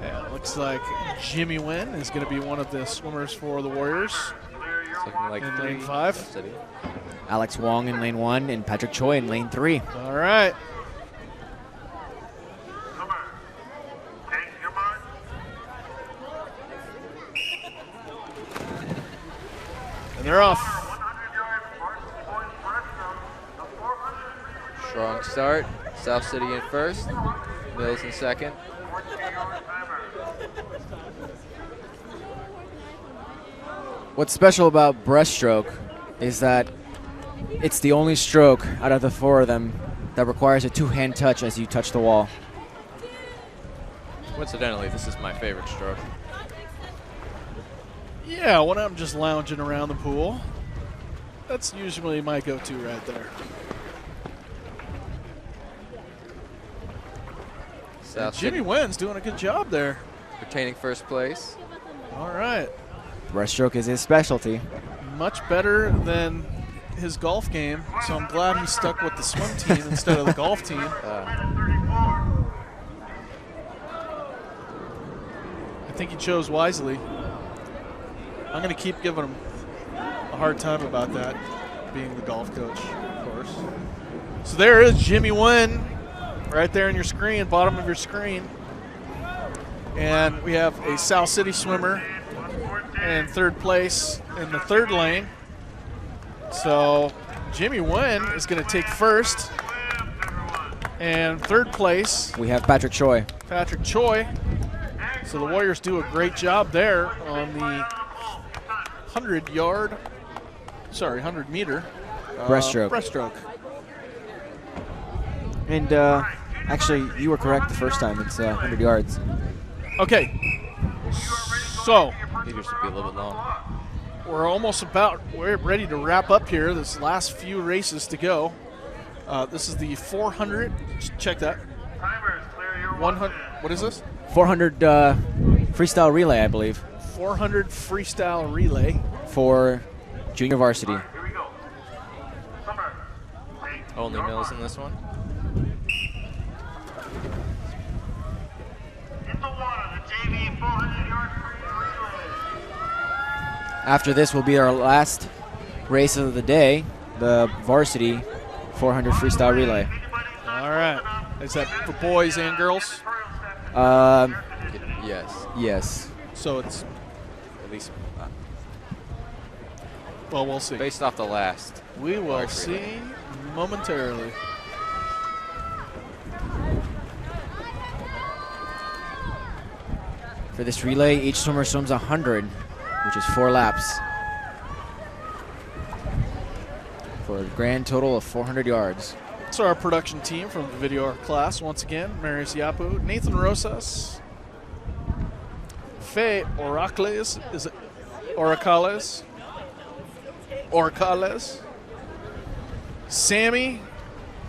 Yeah, looks like Jimmy Nguyen is going to be one of the swimmers for the Warriors. It's looking like in three. lane 5. Alex Wong in lane 1 and Patrick Choi in lane 3. All right. And they're off. Strong start. South City in first. Mills in second. What's special about breaststroke is that it's the only stroke out of the 4 of them that requires a 2-hand touch as you touch the wall. Coincidentally, this is my favorite stroke. Yeah, when I'm just lounging around the pool, that's usually my go-to right there. Jimmy Nguyen's doing a good job there. Retaining first place. All right. Breaststroke is his specialty. Much better than his golf game, so I'm glad he stuck with the swim team instead of the golf team. I think he chose wisely. I'm going to keep giving him a hard time about that, being the golf coach, of course. So there is Jimmy Nguyen right there in your screen, bottom of your screen. And we have a South City swimmer in third place in the third lane. So Jimmy Nguyen is going to take first. And third place, we have Patrick Choi. Patrick Choi. So the Warriors do a great job there on the 100 meter breaststroke. Breaststroke. And actually, you were correct the first time. It's 100 yards. Okay. So, Leaders should be a little bit long. we're ready to wrap up here. This last few races to go. This is the 400. Check that. 100. What is this? 400 freestyle relay, I believe. 400 freestyle relay for junior varsity. Only Mills in this one. After this will be our last race of the day, the varsity 400 freestyle relay. All right. Is that for boys and girls? Yes. Yes. So it's at least. Well, we'll see. Based off the last. We will see momentarily. For this relay, each swimmer swims 100, which is 4 laps, for a grand total of 400 yards. So our production team from the video art class, once again, Marius Yapu, Nathan Rosas, Faye Oracles, is it Oracales? Oracales, Sammy,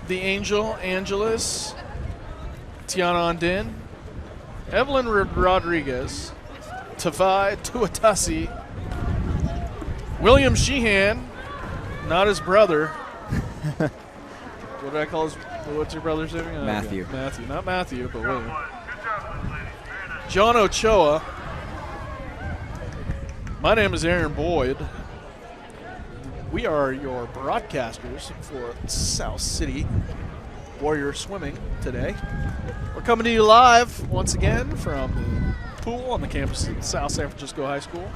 the Angel, Angeles, Tiana Andin, Evelyn Rodriguez, Tavai Tuatasi, William Sheehan, not his brother. What did I call his? What's your brother's name? Matthew. Okay. Matthew, not Matthew, but William. John Ochoa. My name is Aaron Boyd. We are your broadcasters for South City Warrior Swimming today. We're coming to you live once again from the pool on the campus of South San Francisco High School.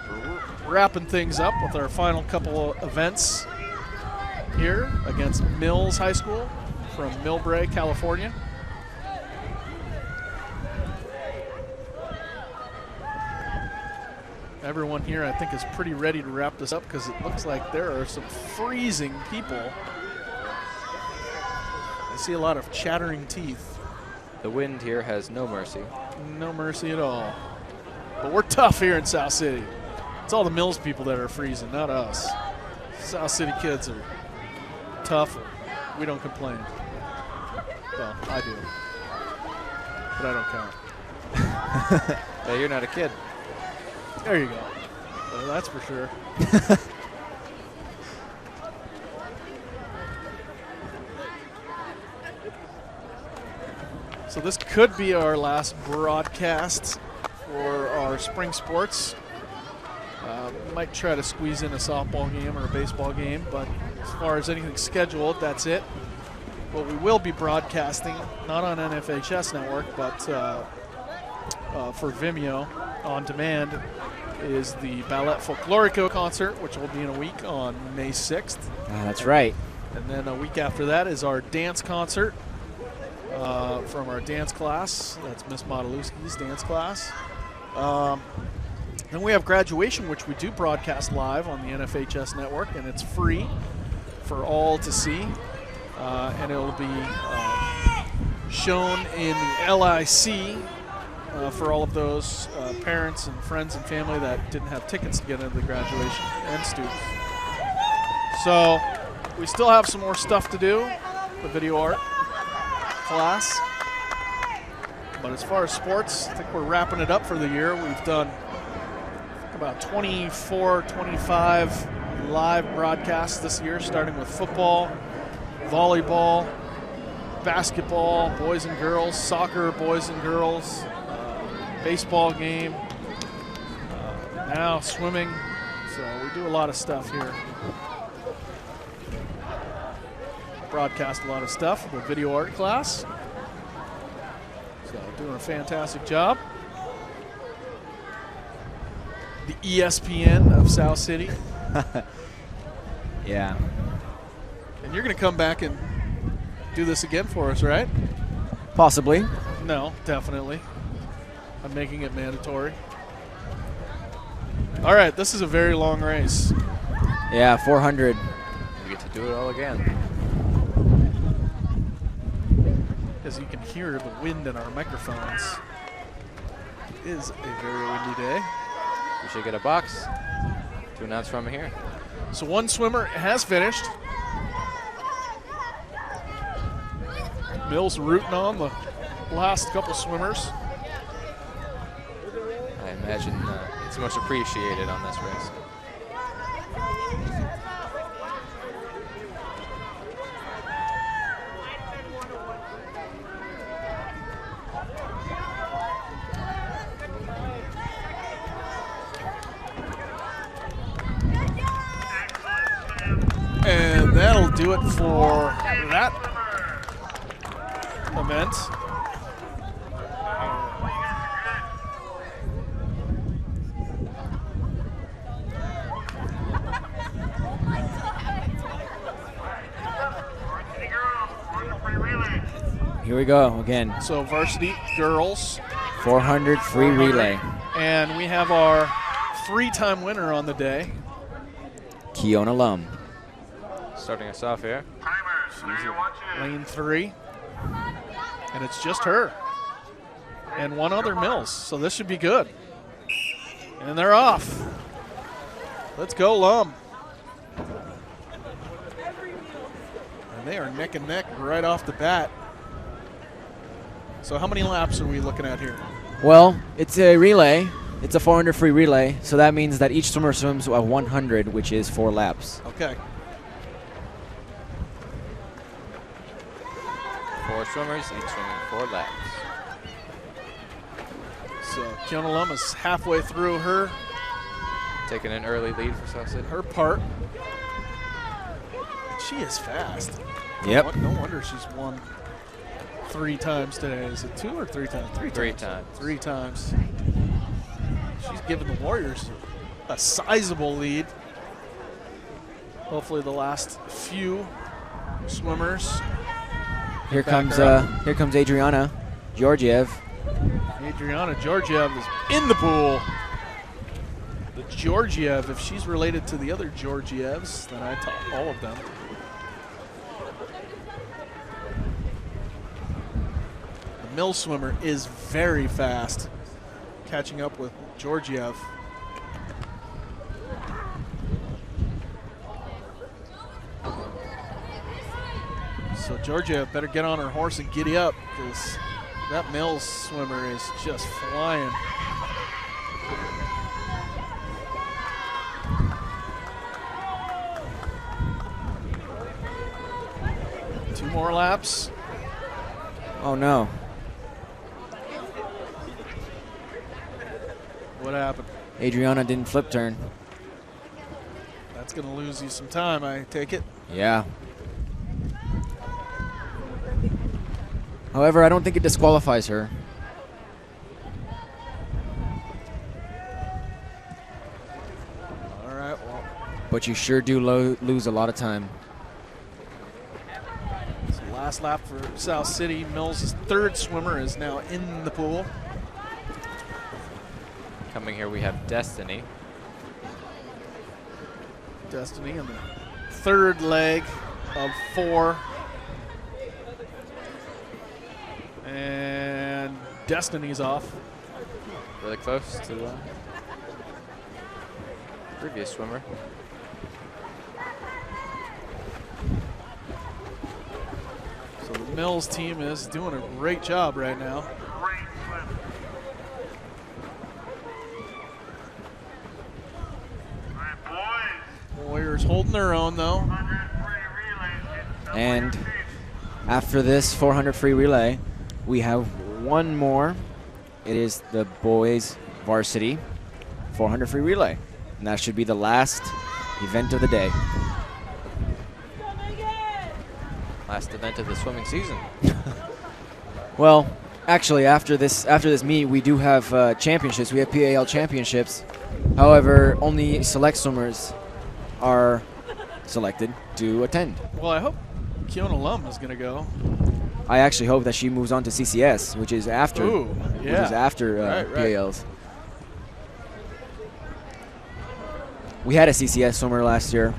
We're wrapping things up with our final couple of events here against Mills High School from Millbrae, California. Everyone here, I think, is pretty ready to wrap this up because it looks like there are some freezing people. I see a lot of chattering teeth. The wind here has no mercy. No mercy at all. But we're tough here in South City. It's all the Mills people that are freezing, not us. South City kids are tough. We don't complain. Well, I do. But I don't count. Yeah, you're not a kid. There you go. Well, that's for sure. So this could be our last broadcast for our spring sports. Might try to squeeze in a softball game or a baseball game, but as far as anything scheduled, that's it. What we will be broadcasting, not on NFHS Network, but for Vimeo on demand, is the Ballet Folklorico concert, which will be in a week on May 6th. That's right. And then a week after that is our dance concert from our dance class. That's Miss Modelewski's dance class. Then we have graduation, which we do broadcast live on the NFHS network, and it's free for all to see. And it'll be shown in the LIC for all of those parents and friends and family that didn't have tickets to get into the graduation, and students. So we still have some more stuff to do, the video art class. But as far as sports, I think we're wrapping it up for the year. We've done about 24, 25 live broadcasts this year, starting with football, volleyball, basketball, boys and girls, soccer, boys and girls, baseball game, now swimming. So we do a lot of stuff here. Broadcast a lot of stuff with the video art class. So doing a fantastic job. The ESPN of South City. Yeah. And you're going to come back and do this again for us, right? Possibly. No, definitely. I'm making it mandatory. All right, this is a very long race. Yeah, 400. We get to do it all again. As you can hear the wind in our microphones. is a very windy day. We should get a box to announce from here. So one swimmer has finished. Mills rooting on the last couple swimmers. I imagine it's most appreciated on this race. And that'll do it for that event. Here we go again. So varsity girls. 400 free relay. And we have our 3-time winner on the day. Keona Lum. Starting us off here. She's in lane 3. And it's just her. And one other Mills. So this should be good. And they're off. Let's go, Lum. And they are neck and neck right off the bat. So how many laps are we looking at here? Well, it's a relay. It's a 400 free relay. So that means that each swimmer swims a 100, which is 4 laps. Okay. 4 swimmers, each swimming 4 laps. So Keona Lum is halfway through her. Taking an early lead for South City. Her part. She is fast. Yep. No wonder she's won 3 times today. Is it 2 or 3 times? 3 times. 3 times. She's giving the Warriors a sizable lead. Hopefully the last few swimmers. Here comes Adriana Georgiev. Adriana Georgiev is in the pool. The Georgiev, if she's related to the other Georgievs, then I taught all of them. The mill swimmer is very fast, catching up with Georgiev. So Georgiev better get on her horse and giddy up, because that Mills swimmer is just flying. Two more laps. Oh no. What happened? Adriana didn't flip turn. That's going to lose you some time, I take it. Yeah. However, I don't think it disqualifies her. All right, well. But you sure do lose a lot of time. So last lap for South City. Mills' 3rd swimmer is now in the pool. Coming here, we have Destiny. Destiny in the 3rd leg of 4. And Destiny's off. Really close to the previous swimmer. So the Mills team is doing a great job right now. Warriors holding their own though. And after this 400 free relay, we have one more. It is the boys varsity 400 free relay. And that should be the last event of the day. Last event of the swimming season. Well, actually, after this meet, we do have championships. We have PAL championships. However, only select swimmers are selected to attend. Well, I hope Keona Lum is going to go. I actually hope that she moves on to CCS, which is after, Right, right. PALs. We had a CCS swimmer last year,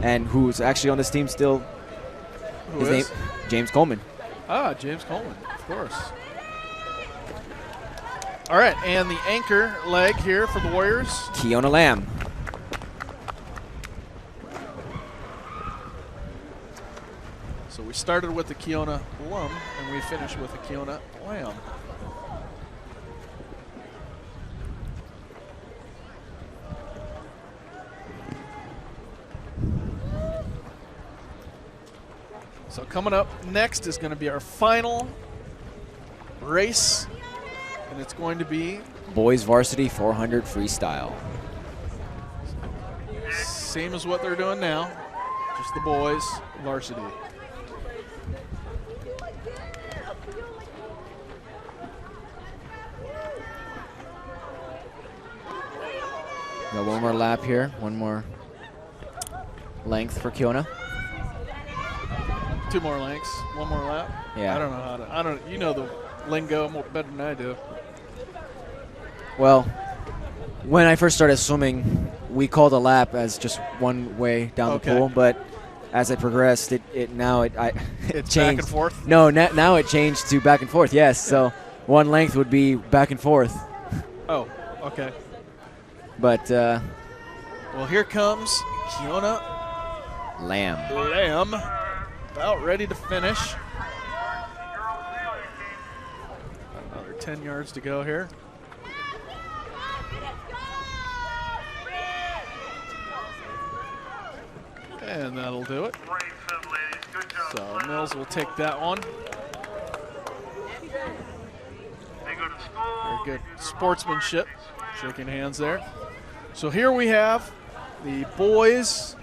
and who's actually on this team still. His name, James Coleman. Ah, James Coleman, of course. All right, and the anchor leg here for the Warriors. Keona Lamb. So we started with the Keona Lum, and we finished with the Keona Lamb. So coming up next is going to be our final race, and it's going to be Boys Varsity 400 Freestyle. same as what they're doing now, just the boys varsity. Got one more lap here, one more length for Keona. 2 more lengths, 1 more lap. Yeah. I don't know how to. I don't. You know the lingo more better than I do. Well, when I first started swimming, we called a lap as just one way down Okay. the pool, but as I progressed, it It's changed. back and forth? No, now it changed to back and forth. Yes, so one length would be back and forth. Oh, okay. But Well, here comes Keona Lamb. Lamb, about ready to finish. Another 10 yards to go here. And that'll do it. So Mills will take that one. Very good sportsmanship. Shaking hands there. So here we have the boys.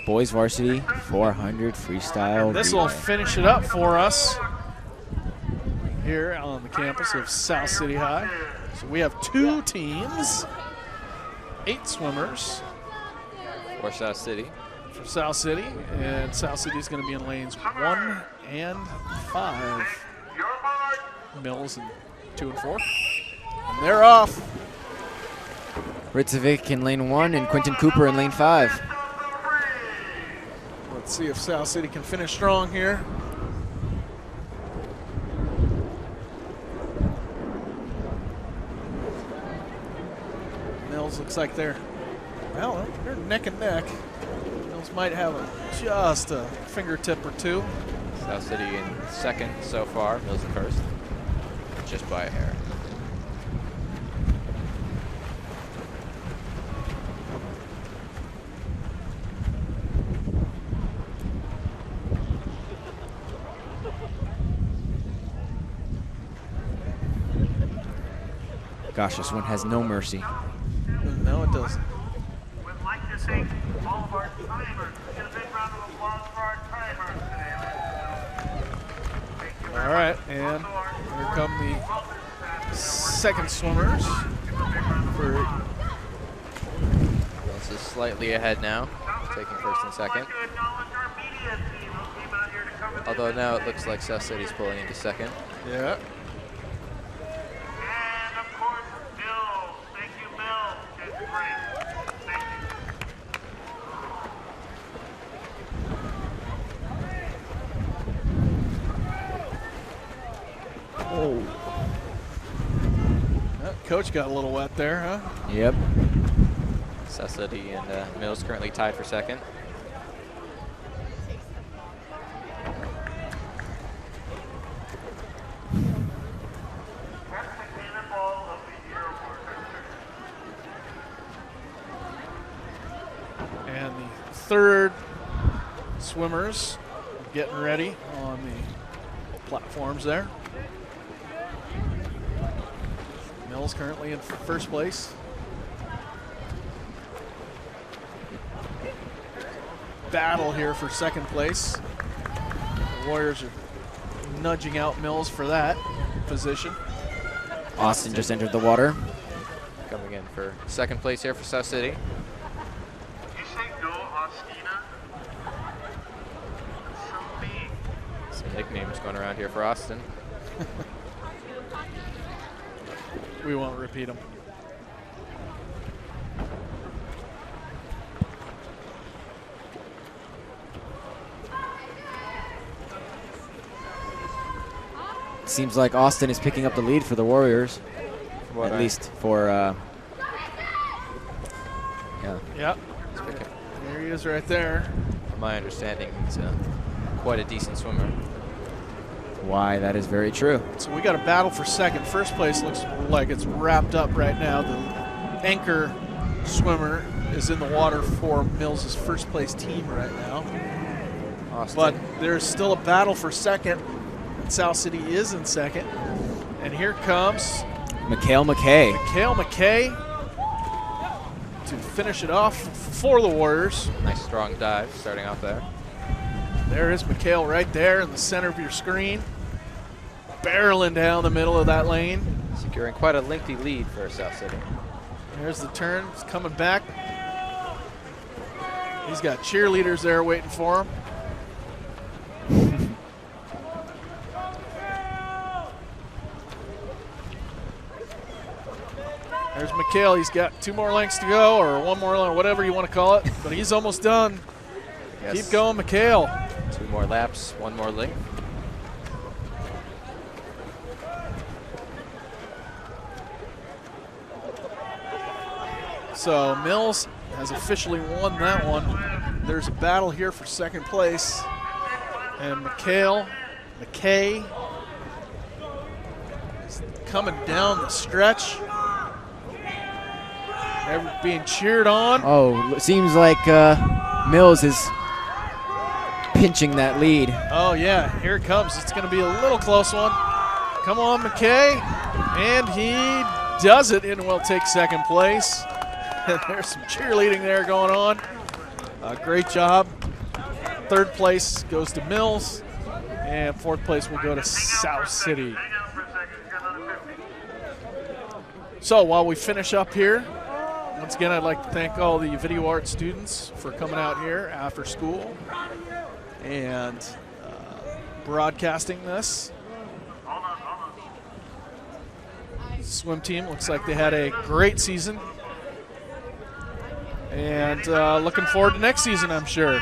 Boys Varsity 400 Freestyle. This will relay. finish it up for us here on the campus of South City High. So we have 2 teams, 8 swimmers For South City. for South City, and South City is going to be in lanes 1 and 5. Mills in 2 and 4. And they're off. Ritzovic in lane 1 and Quentin Cooper in lane 5. Let's see if South City can finish strong here. Mills looks like they're neck and neck. Mills might have just a fingertip or 2. South City in second so far. Mills in first. Just by a hair. Gosh, this one has no mercy. No, it doesn't. We'd like to thank all of our timers. Get a big round of applause for our timers today. All right, and here come the second swimmers. Mills is slightly ahead now, taking first and second. Although now it looks like South City's pulling into second. Yeah. And of course, Bill. Thank you, Bill. It's great. Thank you. Oh. Coach got a little wet there, huh? Yep. South City and Mills currently tied for second. And the third swimmers getting ready on the platforms there. Mills currently in first place. Battle here for second place. The Warriors are nudging out Mills for that position. Austin just entered the water. Coming in for second place here for South City. You say go, Austina? So mean. Some nicknames going around here for Austin. We won't repeat them. Seems like Austin is picking up the lead for the Warriors. at least for. Yeah. Yep. There he is right there. From my understanding, he's quite a decent swimmer. Why, that is very true. So we got a battle for second. First place looks like it's wrapped up right now. The anchor swimmer is in the water for Mills' first place team right now. Austin. But there's still a battle for second. South City is in second. And here comes Mikhail McKay. Mikhail McKay to finish it off for the Warriors. Nice strong dive starting off there. There is Mikhail right there in the center of your screen. Barreling down the middle of that lane. Securing quite a lengthy lead for South City. There's the turn. It's coming back. He's got cheerleaders there waiting for him. There's Mikhail. He's got 2 more lengths to go, or 1 more length, whatever you want to call it. But he's almost done. Yes. Keep going, Mikhail. 2 more laps, 1 more length. So Mills has officially won that one. There's a battle here for second place. And McKay is coming down the stretch. They're being cheered on. Oh, it seems like Mills is pinching that lead. Oh, yeah, here it comes. It's going to be a little close one. Come on, McKay. And he does it and will take second place. There's some cheerleading there going on. Great job. Third place goes to Mills. And fourth place will go to South City. So while we finish up here, once again, I'd like to thank all the video art students for coming out here after school and broadcasting this. Swim team looks like they had a great season. And looking forward to next season, I'm sure.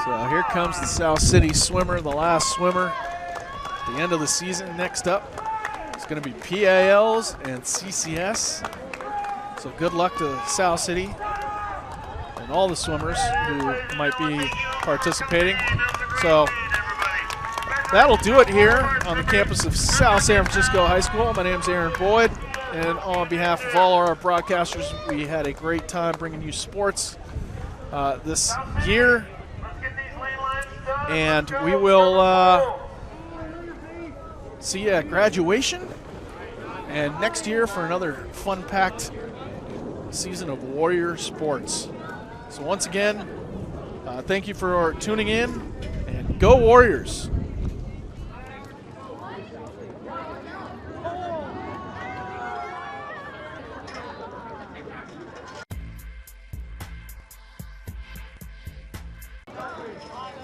So here comes the South City swimmer, the last swimmer at the end of the season. Next up is going to be PALs and CCS. So good luck to South City and all the swimmers who might be participating. So that'll do it here on the campus of South San Francisco High School. My name's Aaron Boyd, and on behalf of all our broadcasters, we had a great time bringing you sports this year. And we will see you at graduation and next year for another fun-packed season of Warrior sports. So once again, thank you for tuning in, and go Warriors!